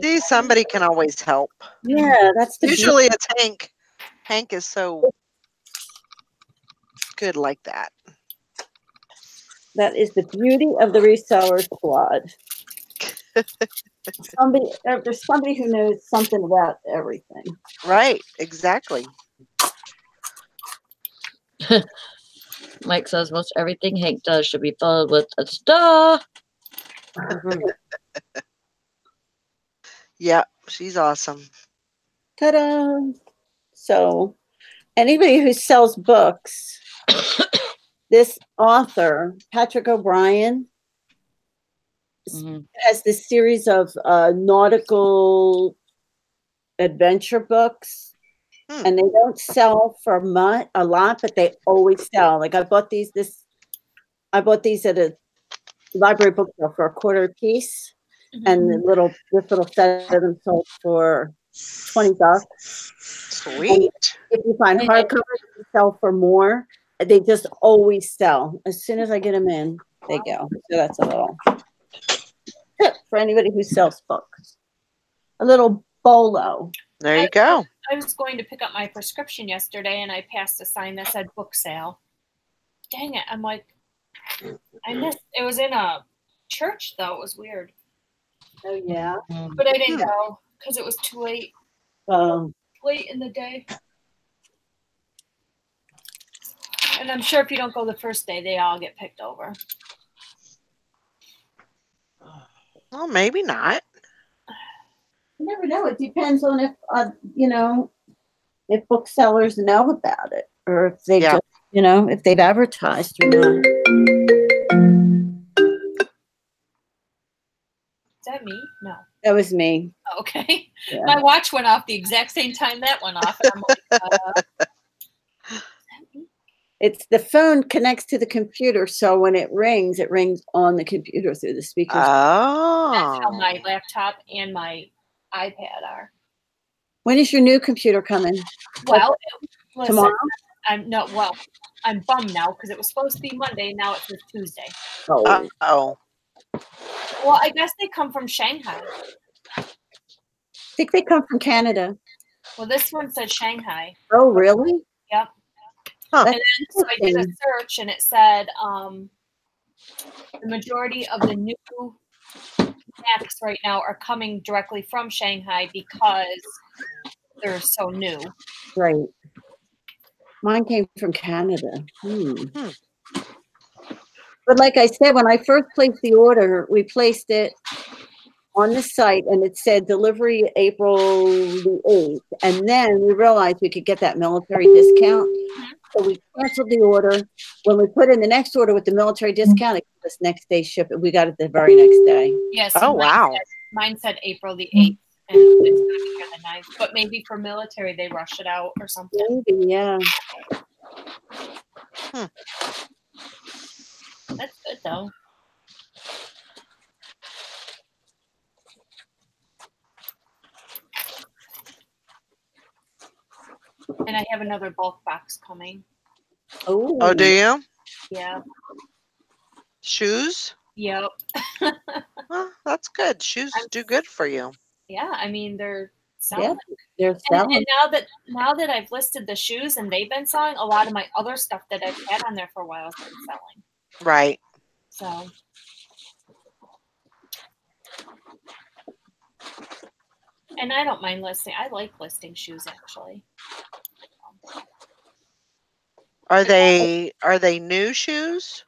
See, somebody can always help. Yeah, that's the Usually it's Hank. Hank is so good like that. That is the beauty of the reseller squad. There's somebody who knows something about everything. Right, exactly. Mike says most everything Hank does should be followed with a duh. Yeah, she's awesome. Ta-da! So, anybody who sells books, this author, Patrick O'Brien, has this series of nautical adventure books, and they don't sell for a lot, but they always sell. Like I bought these at a library bookstore for $0.25 a piece, and this little set of them sold for $20. Sweet. And if you find hardcovers that sell for more, they just always sell. As soon as I get them in, they go. So that's a little tip for anybody who sells books. A little bolo. There you go. I was going to pick up my prescription yesterday, and I passed a sign that said book sale. Dang it. I'm like, I missed. It was in a church, though. It was weird. Oh, yeah? But I didn't go because it was too late. Late in the day. And I'm sure if you don't go the first day, they all get picked over. Well, maybe not. You never know. It depends on if, if booksellers know about it, or if they just, if they've advertised or not. Is that me? No. That was me. Oh, okay. Yeah. My watch went off the exact same time that went off. And I'm like, It's the phone connects to the computer, so when it rings on the computer through the speakers. Oh. That's how my laptop and my iPad are. When is your new computer coming? Well, listen, tomorrow? I'm bummed now because it was supposed to be Monday. Now it's Tuesday. Oh. Well, I guess they come from Shanghai. I think they come from Canada. Well, this one said Shanghai. Oh, really? Yep. Huh. And then so I did a search, and it said the majority of the new Macs right now are coming directly from Shanghai because they're so new. Right. Mine came from Canada. But like I said, when I first placed the order, we placed it on the site and it said delivery April the 8th. And then we realized we could get that military discount. So we canceled the order. When we put in the next order with the military discount, it was next day ship. We got it the very next day. Yes. Oh, wow. Mine said April the 8th, and it's going to be here the 9th. But maybe for military, they rush it out or something. Maybe, yeah. That's good, though. And I have another bulk box coming. Oh, do you? Yeah. Shoes? Yep. Well, that's good. Shoes do good for you. Yeah, I mean, they're selling. Yeah, they're selling. And now that I've listed the shoes and they've been selling, a lot of my other stuff that I've had on there for a while has been selling. Right. So. And I don't mind listing. I like listing shoes, actually. Are they new shoes?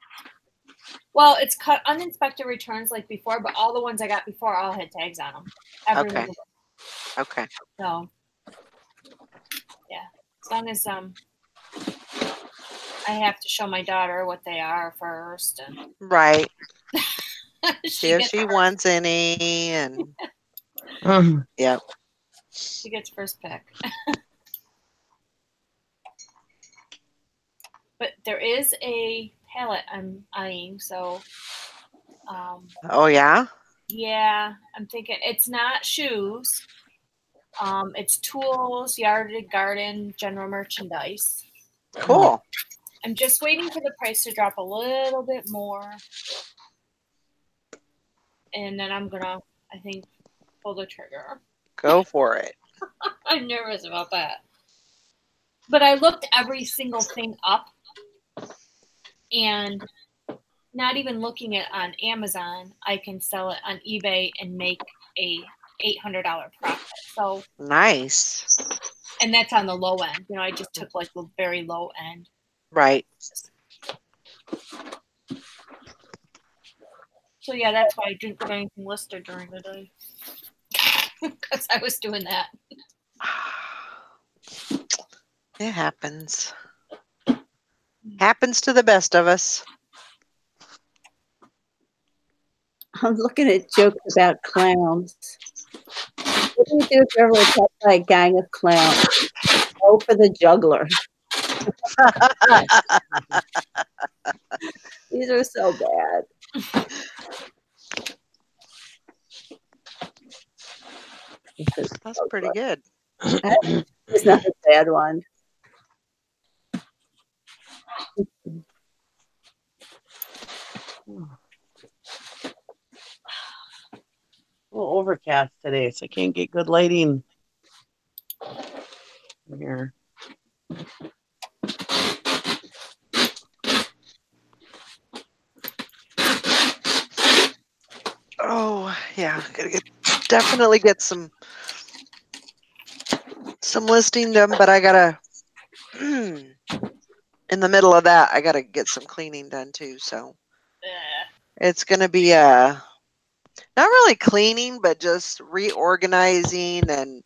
Well, it's cut uninspected returns like before, but all the ones I got before all had tags on them. Every Okay. one of them. Okay. So, yeah, as long as I have to show my daughter what they are first, and Right. she See if gets she first. wants any, and yep. She gets first pick. But there is a palette I'm eyeing, so Oh yeah. yeah, I'm thinking it's not shoes. It's tools, yard and garden, general merchandise. Cool. I'm just waiting for the price to drop a little bit more. And then I'm gonna, I think, pull the trigger. Go for it. I'm nervous about that. But I looked every single thing up, and not even looking at on Amazon, I can sell it on eBay and make a $800 profit. So Nice. and that's on the low end. You know, I just took like the very low end. Right. So yeah, that's why I didn't put anything listed during the day. Because I was doing that. It happens. Happens to the best of us. I'm looking at jokes about clowns. What do you do if you're ever attacked by a gang of clowns? Go for the juggler. These are so bad. That's pretty good. It's not a bad one. A little overcast today, so I can't get good lighting here. Oh yeah, gotta definitely get some listing done, but I gotta in the middle of that I gotta get some cleaning done too. So it's gonna be not really cleaning, but just reorganizing and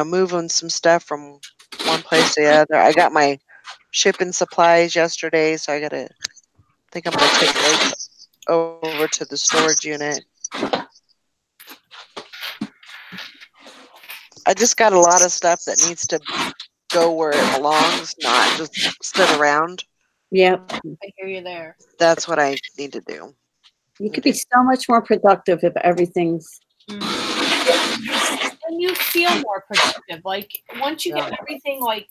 moving some stuff from one place to the other. I got my shipping supplies yesterday, so I think I'm gonna take those over to the storage unit. I just got a lot of stuff that needs to go where it belongs, not just sit around. Yep. I hear you there. That's what I need to do. You could be so much more productive if everything's. And you feel more productive. Like once you get everything like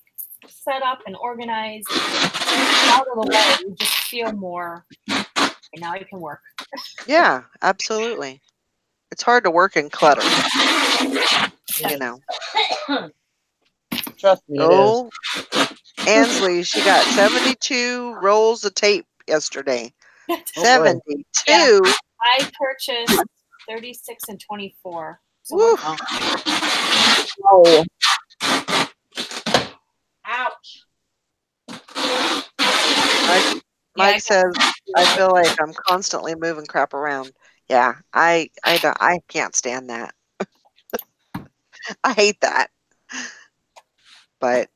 set up and organized out of the way, you just feel more. And now I can work. Yeah, absolutely. It's hard to work in clutter. You know. Trust me, Oh, Ansley, she got 72 rolls of tape yesterday. 72. Yeah. I purchased 36 and 24. So Woo. Oh, Ouch. Mike I says, I feel like I'm constantly moving crap around. Yeah, I can't stand that. I hate that. But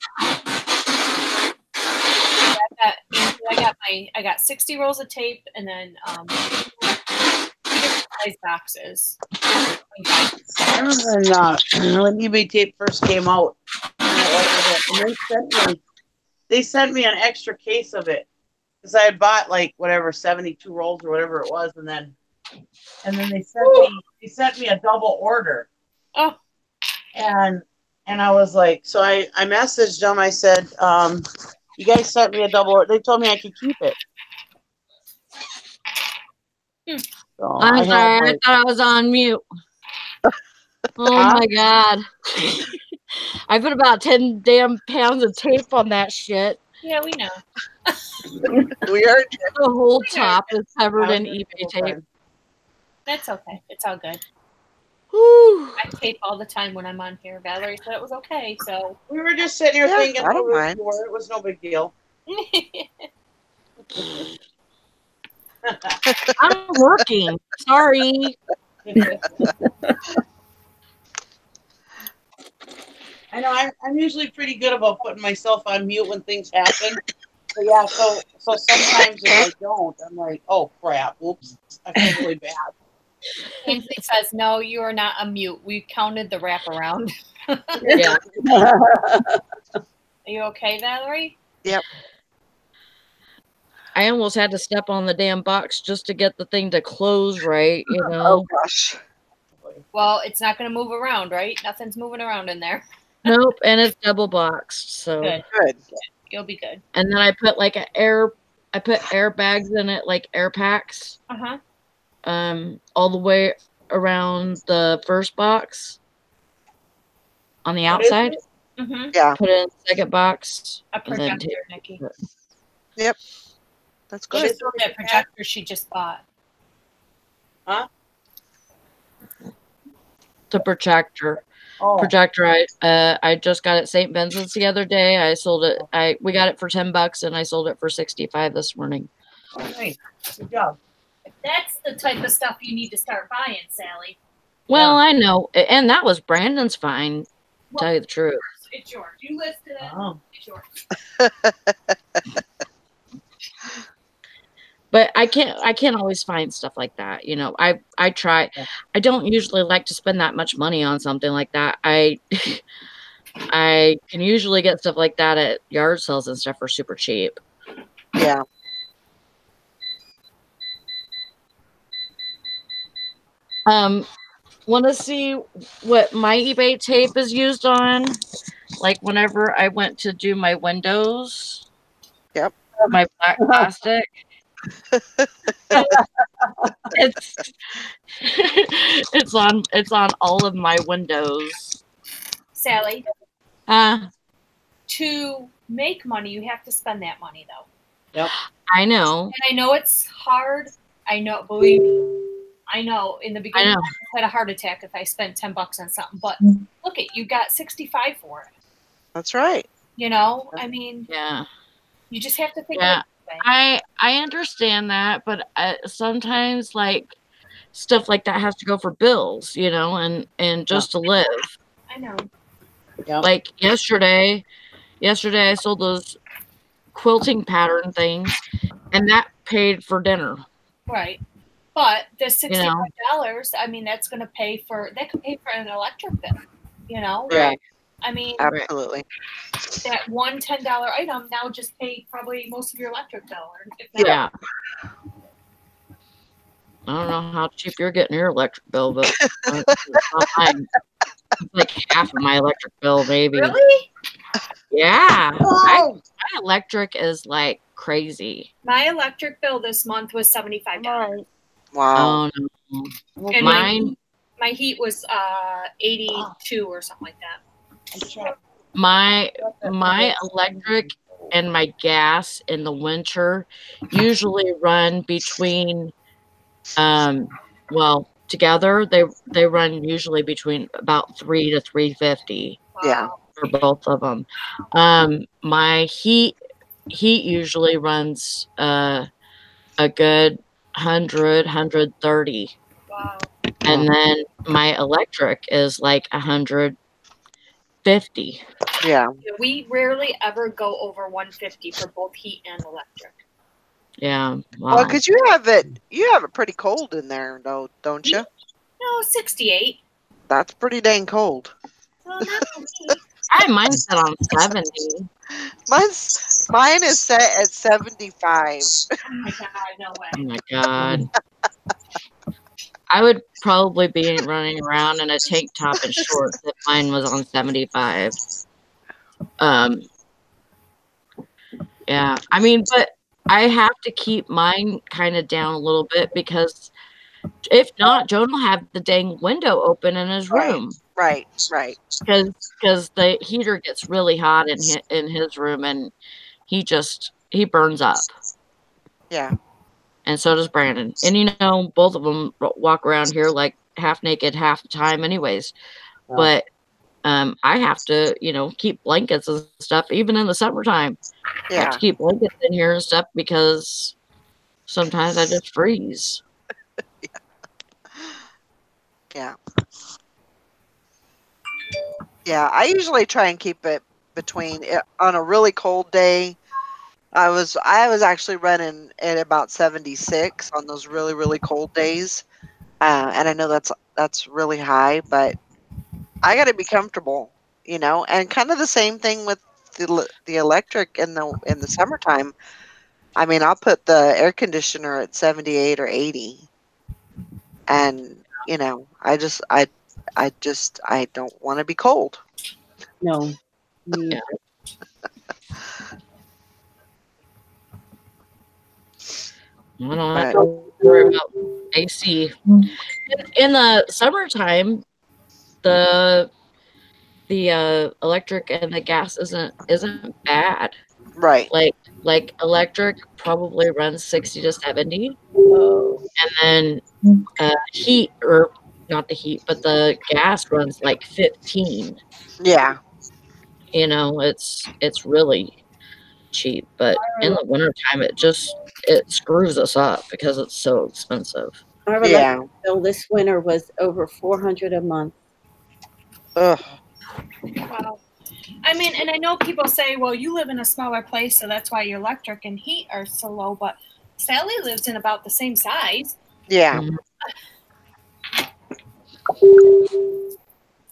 I got 60 rolls of tape and then 2 different size boxes. I remember when eBay tape first came out, and I ordered it, and they sent me an extra case of it because I had bought like whatever 72 rolls or whatever it was, and then they sent me a double order. Oh, And I was like, so I messaged them. I said, you guys sent me a double order. They told me I could keep it. So I'm sorry, like, I thought I was on mute. Oh my god. I put about 10 damn pounds of tape on that shit. yeah, we know. we heard The whole top is covered in eBay tape. That's okay. It's all good. Whew. I tape all the time when I'm on here. Valerie said it was okay, so. we were just sitting here Yeah, thinking I don't who mind. we were. It was no big deal. I'm working. Sorry. I know I'm usually pretty good about putting myself on mute when things happen. But yeah, so sometimes if I don't, I'm like, oh crap, oops, I feel really bad. Ainsley says, no, you are not a mute. We counted the wraparound. Yeah. Are you okay, Valerie? Yep. I almost had to step on the damn box just to get the thing to close right, you Oh know. gosh. Well, it's not going to move around, right? Nothing's moving around in there. Nope, and it's double boxed, so. Good. Good. You'll be good. And then I put like I put airbags in it, like air packs, Uh-huh. all the way around the first box on the What is outside. it? Mm-hmm. Yeah, Put it in the second box. A and then projector, Nikki. that's She good. sold that projector she just bought. The projector. Oh, Projector. I just got it at St. Benson's the other day. I sold it. We got it for $10 and I sold it for 65 this morning. nice. Good job. That's the type of stuff you need to start buying, Sally. Well, I know, and that was Brandon's fine. To tell you the truth. It's yours. You listed it. Oh. It's yours. But I can't always find stuff like that. You know, I try. I don't usually like to spend that much money on something like that. I can usually get stuff like that at yard sales and stuff for super cheap. Yeah. Want to see what my eBay tape is used on? Like whenever I went to do my windows. Yep. My black plastic. it's on all of my windows. Sally, to make money, you have to spend that money, though. Yep. I know. And I know it's hard. I know, believe me. I know. In the beginning, I had a heart attack if I spent $10 on something. But look it, you got 65 for it. That's right. You know, I mean, Yeah. you just have to think. Yeah. I I understand that, but sometimes like stuff like that has to go for bills, you know, and just to live. I know. Yep. Like yesterday I sold those quilting pattern things, and that paid for dinner. Right. But the $65, I mean, that could pay for an electric bill, you know? Right. I mean, Absolutely. that one $10 item now just paid probably most of your electric bill. Yeah. I don't know how cheap you're getting your electric bill, but it's like half of my electric bill, maybe. Really? Yeah. My electric is like crazy. My electric bill this month was $75. Wow. Oh no. And Mine. My heat was 82 or something like that. My electric and my gas in the winter usually run between together, they run usually between about $300 to $350 Yeah. for both of them. My heat usually runs a good 130, Wow. and then my electric is like 150. Yeah. We rarely ever go over 150 for both heat and electric. Yeah, Well, wow. because you have it pretty cold in there, though, don't you? No, 68. That's pretty dang cold. Well, not for me. I have mine set on 70. Mine is set at 75. Oh my God, no way. Oh my God. I would probably be running around in a tank top and shorts if mine was on 75. Yeah, I mean, but I have to keep mine kind of down a little bit because if not, Joan will have the dang window open in his room. Right. Because the heater gets really hot in his room, and he burns up. Yeah. And so does Brandon. And you know, both of them walk around here like half naked half the time anyways. Yeah. But I have to, you know, keep blankets and stuff even in the summertime. I have Yeah. to keep blankets in here and stuff because sometimes I just freeze. Yeah. Yeah. I usually try and keep it between on a really cold day. I was actually running at about 76 on those really, really cold days. And I know that's really high, but I got to be comfortable, you know, and kind of the same thing with the electric in the summertime. I mean, I'll put the air conditioner at 78 or 80, and you know, I don't want to be cold. No. Me I don't have to worry about AC. In the summertime, the electric and the gas isn't bad. Right. Like electric probably runs 60 to 70, Oh. and then heat, or not the heat, but the gas runs like 15. Yeah. You know, it's really cheap, but in the wintertime it screws us up because it's so expensive. Our electric bill this winter was over $400 a month. Ugh. Wow. I mean, and I know people say, well, you live in a smaller place, so that's why your electric and heat are so low, but Sally lives in about the same size. Yeah.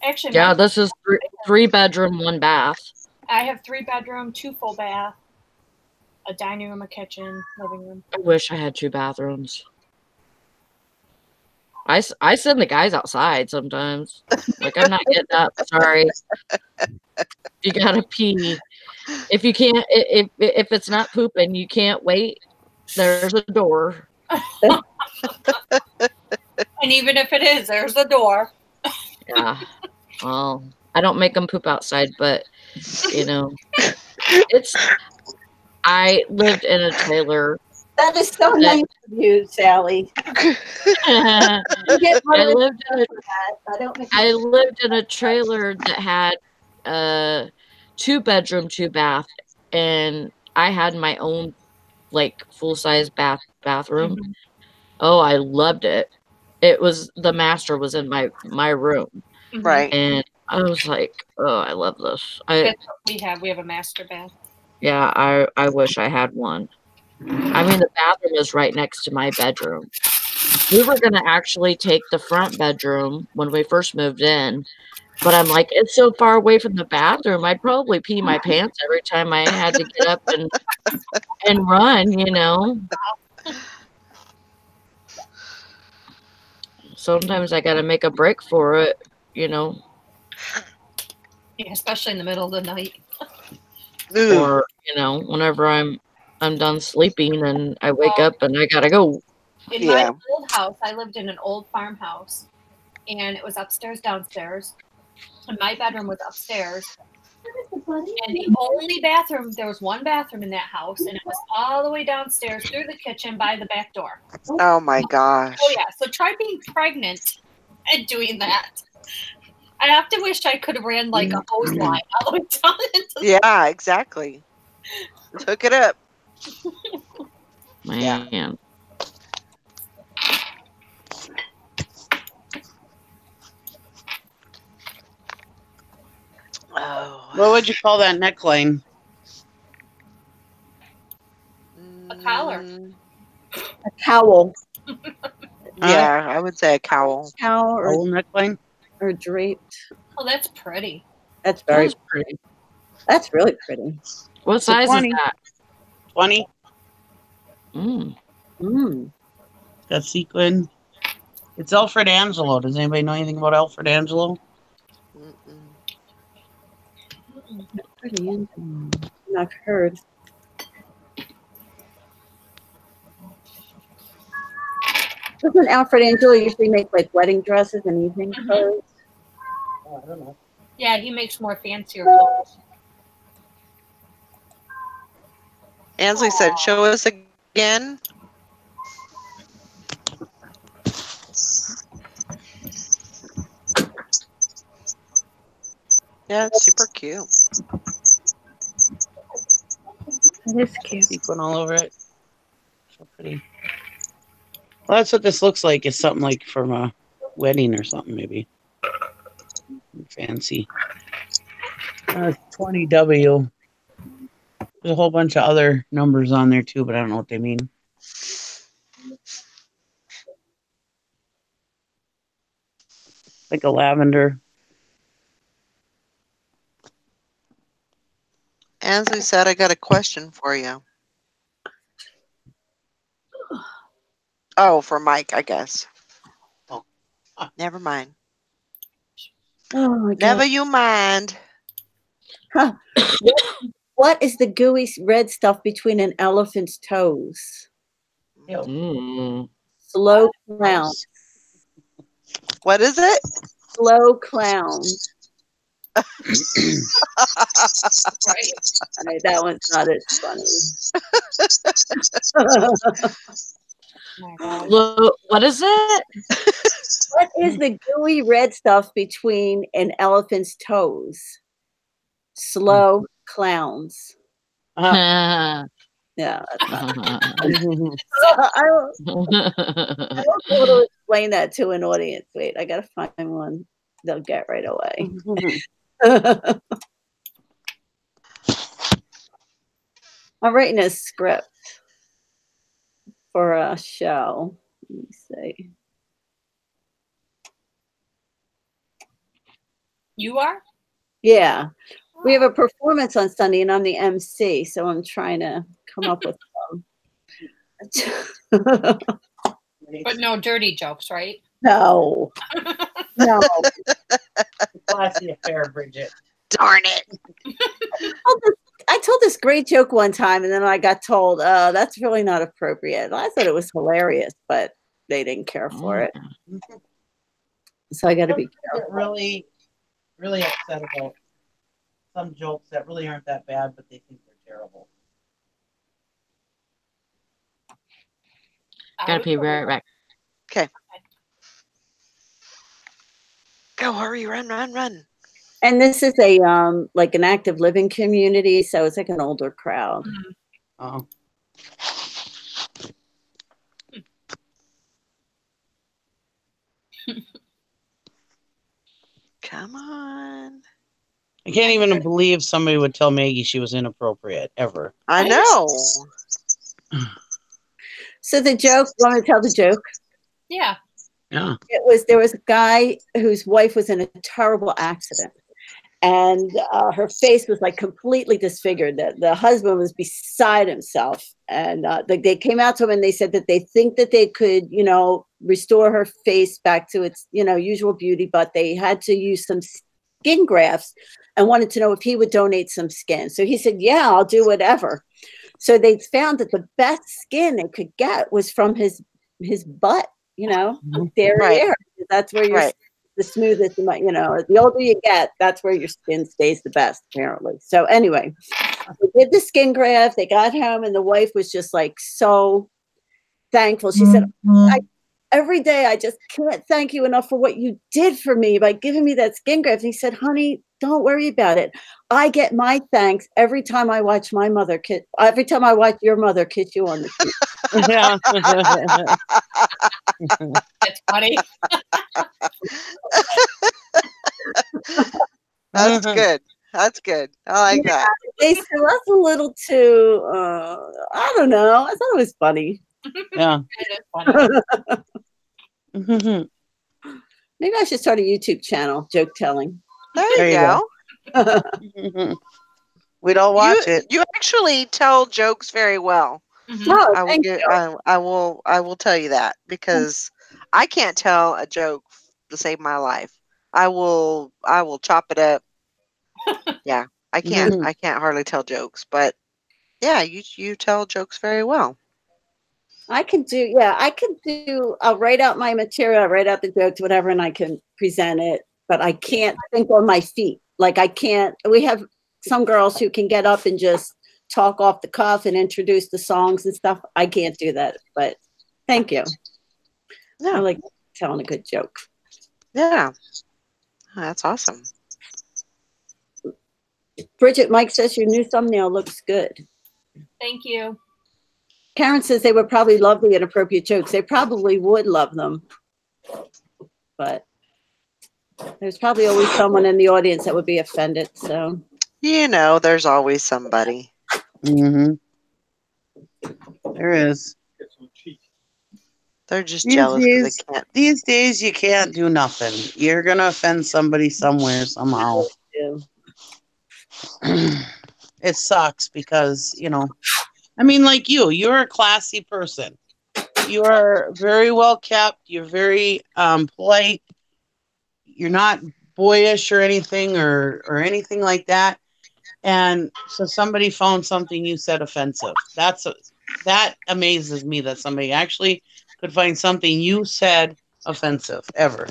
Actually, Yeah, this is 3 bedroom, 1 bath. I have 3 bedroom, 2 full bath, a dining room, a kitchen, living room. I wish I had 2 bathrooms. I send the guys outside sometimes. Like, I'm not getting up. Sorry. You gotta pee. If you can't, if it's not pooping, you can't wait. There's a door. And even if it is, there's the door. Yeah. Well, I don't make them poop outside, but you know, I lived in a trailer. That is so nice of you, Sally. I lived in a trailer that had 2 bedroom, 2 bath, and I had my own like full-size bathroom. Mm-hmm. Oh, I loved it. The master was in my room. Right. And I was like, oh, I love this. That's what we have a master bath. Yeah, I wish I had one. I mean, the bathroom is right next to my bedroom. We were going to actually take the front bedroom when we first moved in, but I'm like, it's so far away from the bathroom. I'd probably pee my pants every time I had to get up and run, you know. Sometimes I got to make a break for it, you know. Yeah, especially in the middle of the night. Or, you know, whenever I'm done sleeping and I wake up and I gotta go. In my old house, I lived in an old farmhouse, and it was upstairs, downstairs, and my bedroom was upstairs, And the only bathroom, there was one bathroom in that house, and it was all the way downstairs through the kitchen by the back door. Oh my gosh. Oh yeah, so try being pregnant and doing that. I have to wish I could have ran like a hose line all the way down into Yeah, exactly. Hook it up. Man. Yeah. Oh. What would you call that neckline? a collar. A cowl. Yeah, I would say a cowl. Cowl Old neckline? or draped. Oh, that's pretty. That's very That's pretty. That's really pretty. What size is 20. that? 20. Mm. Mm. Got sequin. It's Alfred Angelo. Does anybody know anything about Alfred Angelo? Pretty. I've heard. Doesn't Alfred Angelo usually make like wedding dresses and evening clothes? Oh, I don't know. Yeah, he makes more fancier clothes. Ansley said, show us again. Yeah, it's super cute. It is cute. Sequin all over it. So pretty. Well, that's what this looks like. It's something like from a wedding or something, maybe. Fancy. 20W. There's a whole bunch of other numbers on there too, but I don't know what they mean. Like a lavender. Ansley said, I got a question for you. Oh, for Mike, I guess. Oh. Never mind. Oh my god. Never you mind. Huh. What is the gooey red stuff between an elephant's toes? Mm. Slow clown. What is it? Slow clown. Right. That one's not as funny. Oh my God. Look, what is it? What is the gooey red stuff between an elephant's toes? Slow clowns. Uh, Yeah, that's not. I won't be able to explain that to an audience. Wait, I gotta find one they'll get right away. I'm writing a script for a show. Let me see. You are? Yeah, we have a performance on Sunday, and I'm the MC, so I'm trying to come up with But no dirty jokes, right? no. Classy affair, Bridget. Darn it. I told this great joke one time, and then I got told, that's really not appropriate. I thought it was hilarious, but they didn't care for it. So I got to be Get careful. really, really upset about some jokes that really aren't that bad, but they think they're terrible. Gotta be right back. Okay. Go, hurry, run, run, run. And this is a like an active living community, so it's like an older crowd. Oh. Come on. I can't even believe somebody would tell Maggie she was inappropriate ever. I know. So the joke, want to tell the joke? Yeah. Yeah. There was a guy whose wife was in a terrible accident, and her face was like completely disfigured. The husband was beside himself, and they came out to him and they said that they think that they could, restore her face back to its, usual beauty, but they had to use some skin grafts and wanted to know if he would donate some skin. So he said, yeah, I'll do whatever. So they found that the best skin they could get was from his butt, Right. derriere. That's where your Right. the smoothest, the older you get, that's where your skin stays the best, apparently. So anyway, we did the skin graft. They got home, and the wife was just like so thankful. She said, every day I just can't thank you enough for what you did for me by giving me that skin graft. And he said, honey, don't worry about it. I get my thanks every time I watch every time I watch your mother kiss you on the cheek. Yeah. That's funny. That's good. That's good. I like that. They said that's a little too, I don't know. I thought it was funny. Yeah. Maybe I should start a YouTube channel, joke telling. There you go. We'd all watch it. You actually tell jokes very well. Oh, I will thank you. I will tell you that, because I can't tell a joke to save my life. I will chop it up. Yeah, I can't hardly tell jokes, but yeah, you tell jokes very well. I could do, I'll write out my material, I'll write out the jokes, whatever, and I can present it, but I can't think on my feet. Like we have some girls who can get up and just talk off the cuff and introduce the songs and stuff. I can't do that, but thank you. I like telling a good joke. Yeah. That's awesome. Bridget, Mike says your new thumbnail looks good. Thank you. Karen says they would probably love the inappropriate jokes. They probably would love them. But there's probably always someone in the audience that would be offended. So, there's always somebody. Mm-hmm. There is. They're just jealous because they can't. These days, you can't do nothing. You're going to offend somebody somewhere, somehow. It sucks because, like you're a classy person. You are very well kept. You're very polite. You're not boyish or anything or anything like that. And so somebody found something you said offensive. That amazes me that somebody actually could find something you said offensive ever.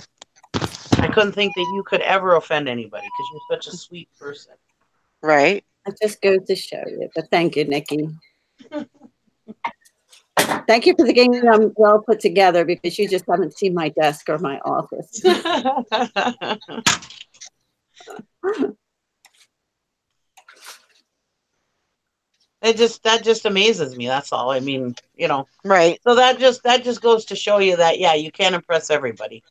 I couldn't think that you could ever offend anybody because you're such a sweet person. Right. It just goes to show you. But thank you, Nikki. Thank you for the game well put together, because you just haven't seen my desk or my office. That just amazes me. That's all. I mean, Right. So that just goes to show you that you can't impress everybody,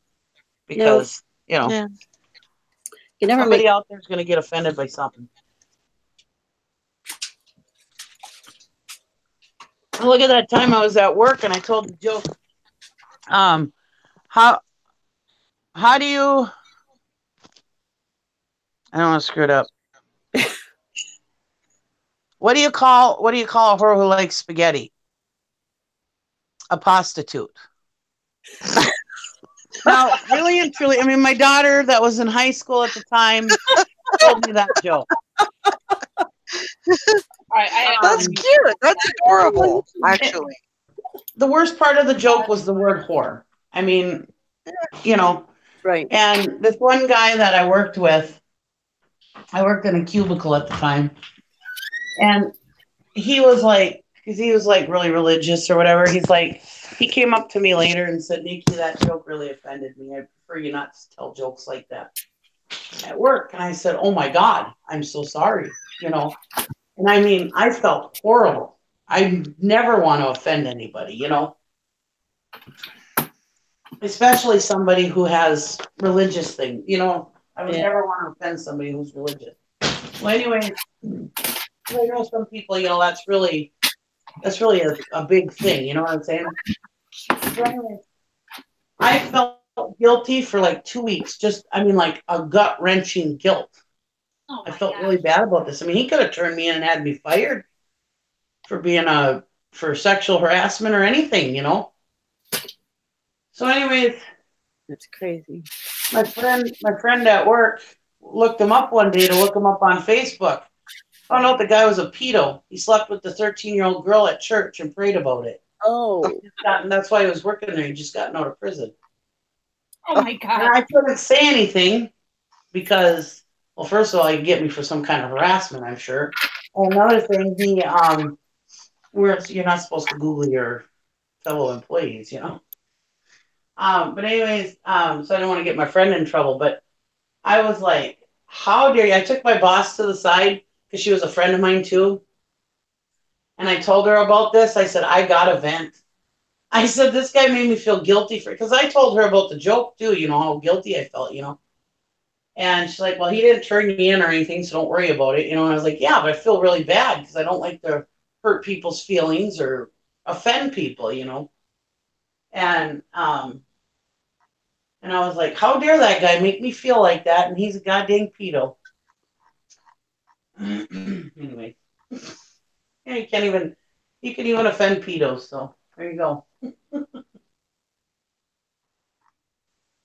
because you never somebody out there's going to get offended by something. And look at that time I was at work and I told the joke. How do you? I don't want to screw it up. What do you call a whore who likes spaghetti? A prostitute. Now, really and truly, I mean, my daughter that was in high school at the time told me that joke. That's cute. That's adorable, actually. The worst part of the joke was the word whore. I mean, right. And this one guy that I worked with, I worked in a cubicle at the time, and he was like really religious or whatever. He came up to me later and said, Nikki, that joke really offended me. I prefer you not to tell jokes like that at work. And I said, oh my God, I'm so sorry. And I mean, I felt horrible. I never want to offend anybody, especially somebody who has religious things, I would never want to offend somebody who's religious. Well, anyway, I know some people, that's really a big thing. You know what I'm saying? So anyway, I felt guilty for like 2 weeks. Like a gut-wrenching guilt. Oh, I felt really bad about this. I mean, he could have turned me in and had me fired for sexual harassment or anything, So anyways, that's crazy. My friend at work looked him up one day to look him up on Facebook. Found out the guy was a pedo. He slept with the 13-year-old girl at church and prayed about it. Oh. And that's why he was working there. He just gotten out of prison. Oh my And God. I couldn't say anything because, well, first of all, he'd get me for some kind of harassment, I'm sure. And another thing, you're not supposed to Google your fellow employees, you know. But anyways, so I didn't want to get my friend in trouble, but I was like, how dare you? I took my boss to the side because she was a friend of mine too. And I told her about this. I said, I got to vent. I said, this guy made me feel guilty because I told her about the joke too, you know, how guilty I felt, you know. And she's like, well, he didn't turn me in or anything, so don't worry about it, you know. And I was like, yeah, but I feel really bad because I don't like to hurt people's feelings or offend people, you know. And I was like, how dare that guy make me feel like that? And he's a goddamn pedo. Anyway, yeah, he can even offend pedos. So there you go.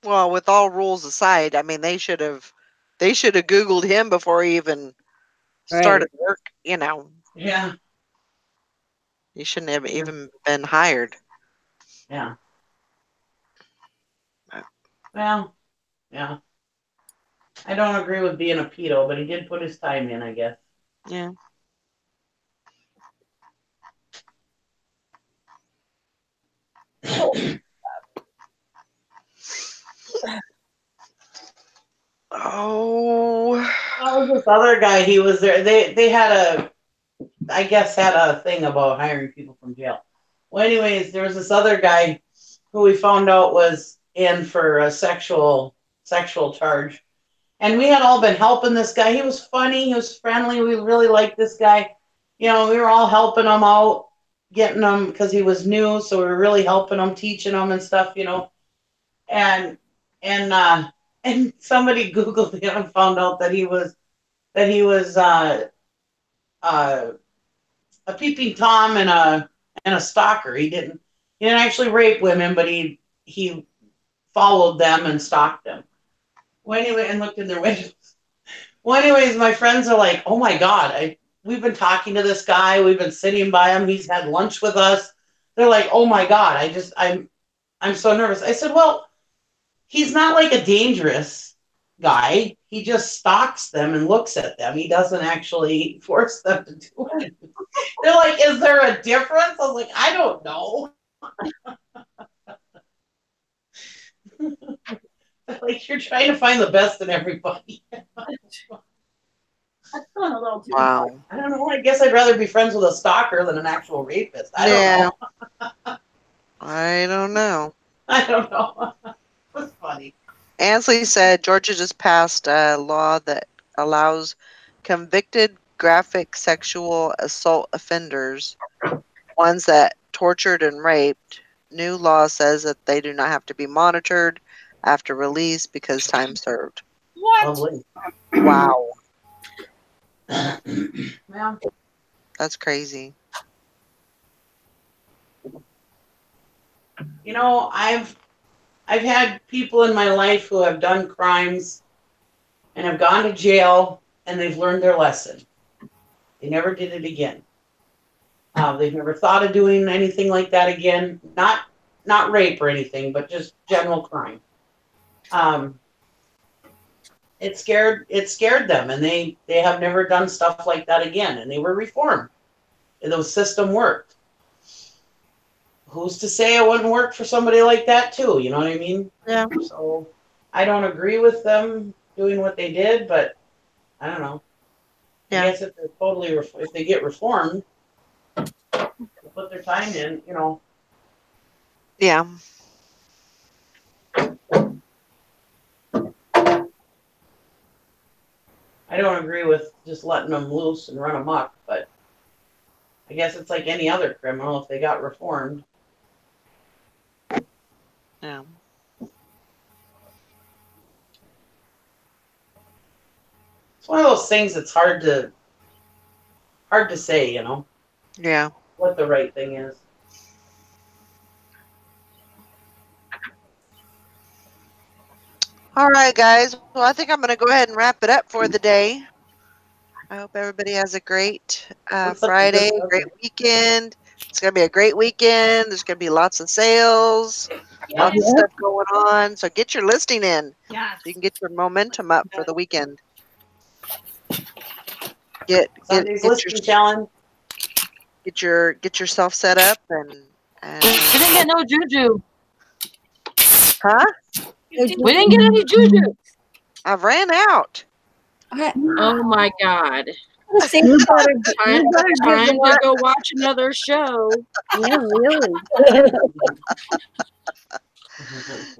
Well, with all rules aside, I mean, they should have Googled him before he even started work. You know, Yeah, he shouldn't have even been hired. yeah. Well, yeah. I don't agree with being a pedo, but he did put his time in, I guess. Yeah. Oh. That was this other guy. He was there. They had I guess had a thing about hiring people from jail. Well, anyways, there was this other guy who we found out was in for a sexual charge. And we had all been helping this guy. He was funny. He was friendly. We really liked this guy. You know, we were all helping him out, getting him because he was new. So we were really helping him, teaching him and stuff, you know. And and somebody Googled him and found out that he was a peeping tom and a stalker. He didn't actually rape women, but he followed them and stalked them. Well, anyway, and looked in their windows. Well, anyways, my friends are like, "Oh my God, we've been talking to this guy. We've been sitting by him. He's had lunch with us." They're like, "Oh my God, I'm so nervous." I said, "Well, he's not like a dangerous guy. He just stalks them and looks at them. He doesn't actually force them to do it." They're like, "Is there a difference?" I was like, "I don't know." Like, you're trying to find the best in everybody. That's going a little too Wow. I don't know. I guess I'd rather be friends with a stalker than an actual rapist. I don't know. I don't know. I don't know. That's funny. Ansley said Georgia just passed a law that allows convicted graphic sexual assault offenders, ones that tortured and raped. New law says that they do not have to be monitored after release because time served. What? Lovely. Wow. Well, That's crazy. you know, I've had people in my life who have done crimes and have gone to jail, and they've learned their lesson. They never did it again. They've never thought of doing anything like that again. Not rape or anything, but just general crime. It scared them, and they have never done stuff like that again, and they were reformed. And the system worked. Who's to say it wouldn't work for somebody like that too? You know what I mean? Yeah. So I don't agree with them doing what they did, but I don't know. Yeah. I guess if they're totally if they get reformed, put their time in, you know. Yeah. I don't agree with just letting them loose and run amok, but I guess it's like any other criminal if they got reformed. Yeah. It's one of those things that's hard to say, you know, Yeah. what the right thing is. All right, guys. Well, I think I'm going to go ahead and wrap it up for the day. I hope everybody has a great Friday, great weekend. It's going to be a great weekend. There's going to be lots of sales. Lots of stuff going on. So get your listing in. Yes. So you can get your momentum up for the weekend. Get Sunday's listing challenge. Get yourself set up and We didn't get no juju. huh? We didn't get any juju. I've ran out. Oh my god. You better Time get to go watch another show. Yeah, really.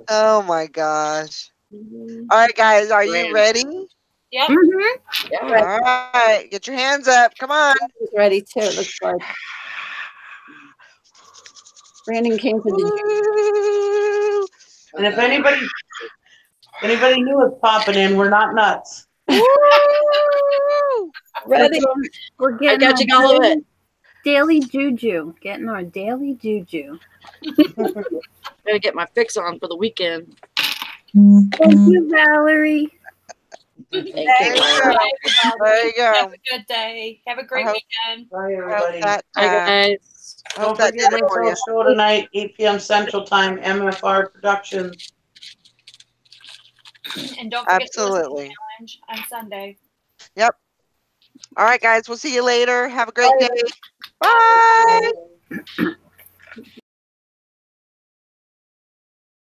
Oh my gosh. All right, guys, are you ready? Yep. Yeah. All right, get your hands up. Come on. He's ready too. It looks like Brandon came to the Woo! And if anybody knew it's popping in, we're not nuts. Woo! ready. We're getting got you all of it. Daily juju. Getting our daily juju. Gotta get my fix on for the weekend. Thank you, Valerie. Thank There you. you go. There you go. Have a good day. Have a great weekend. Bye, Hope everybody. that, Hi guys. Don't hope that forget did it for you. Resell Show tonight, 8 p.m. Central Time, MFR Productions. And don't forget Absolutely. the challenge on Sunday. Yep. All right, guys. We'll see you later. Have a great day. Bye.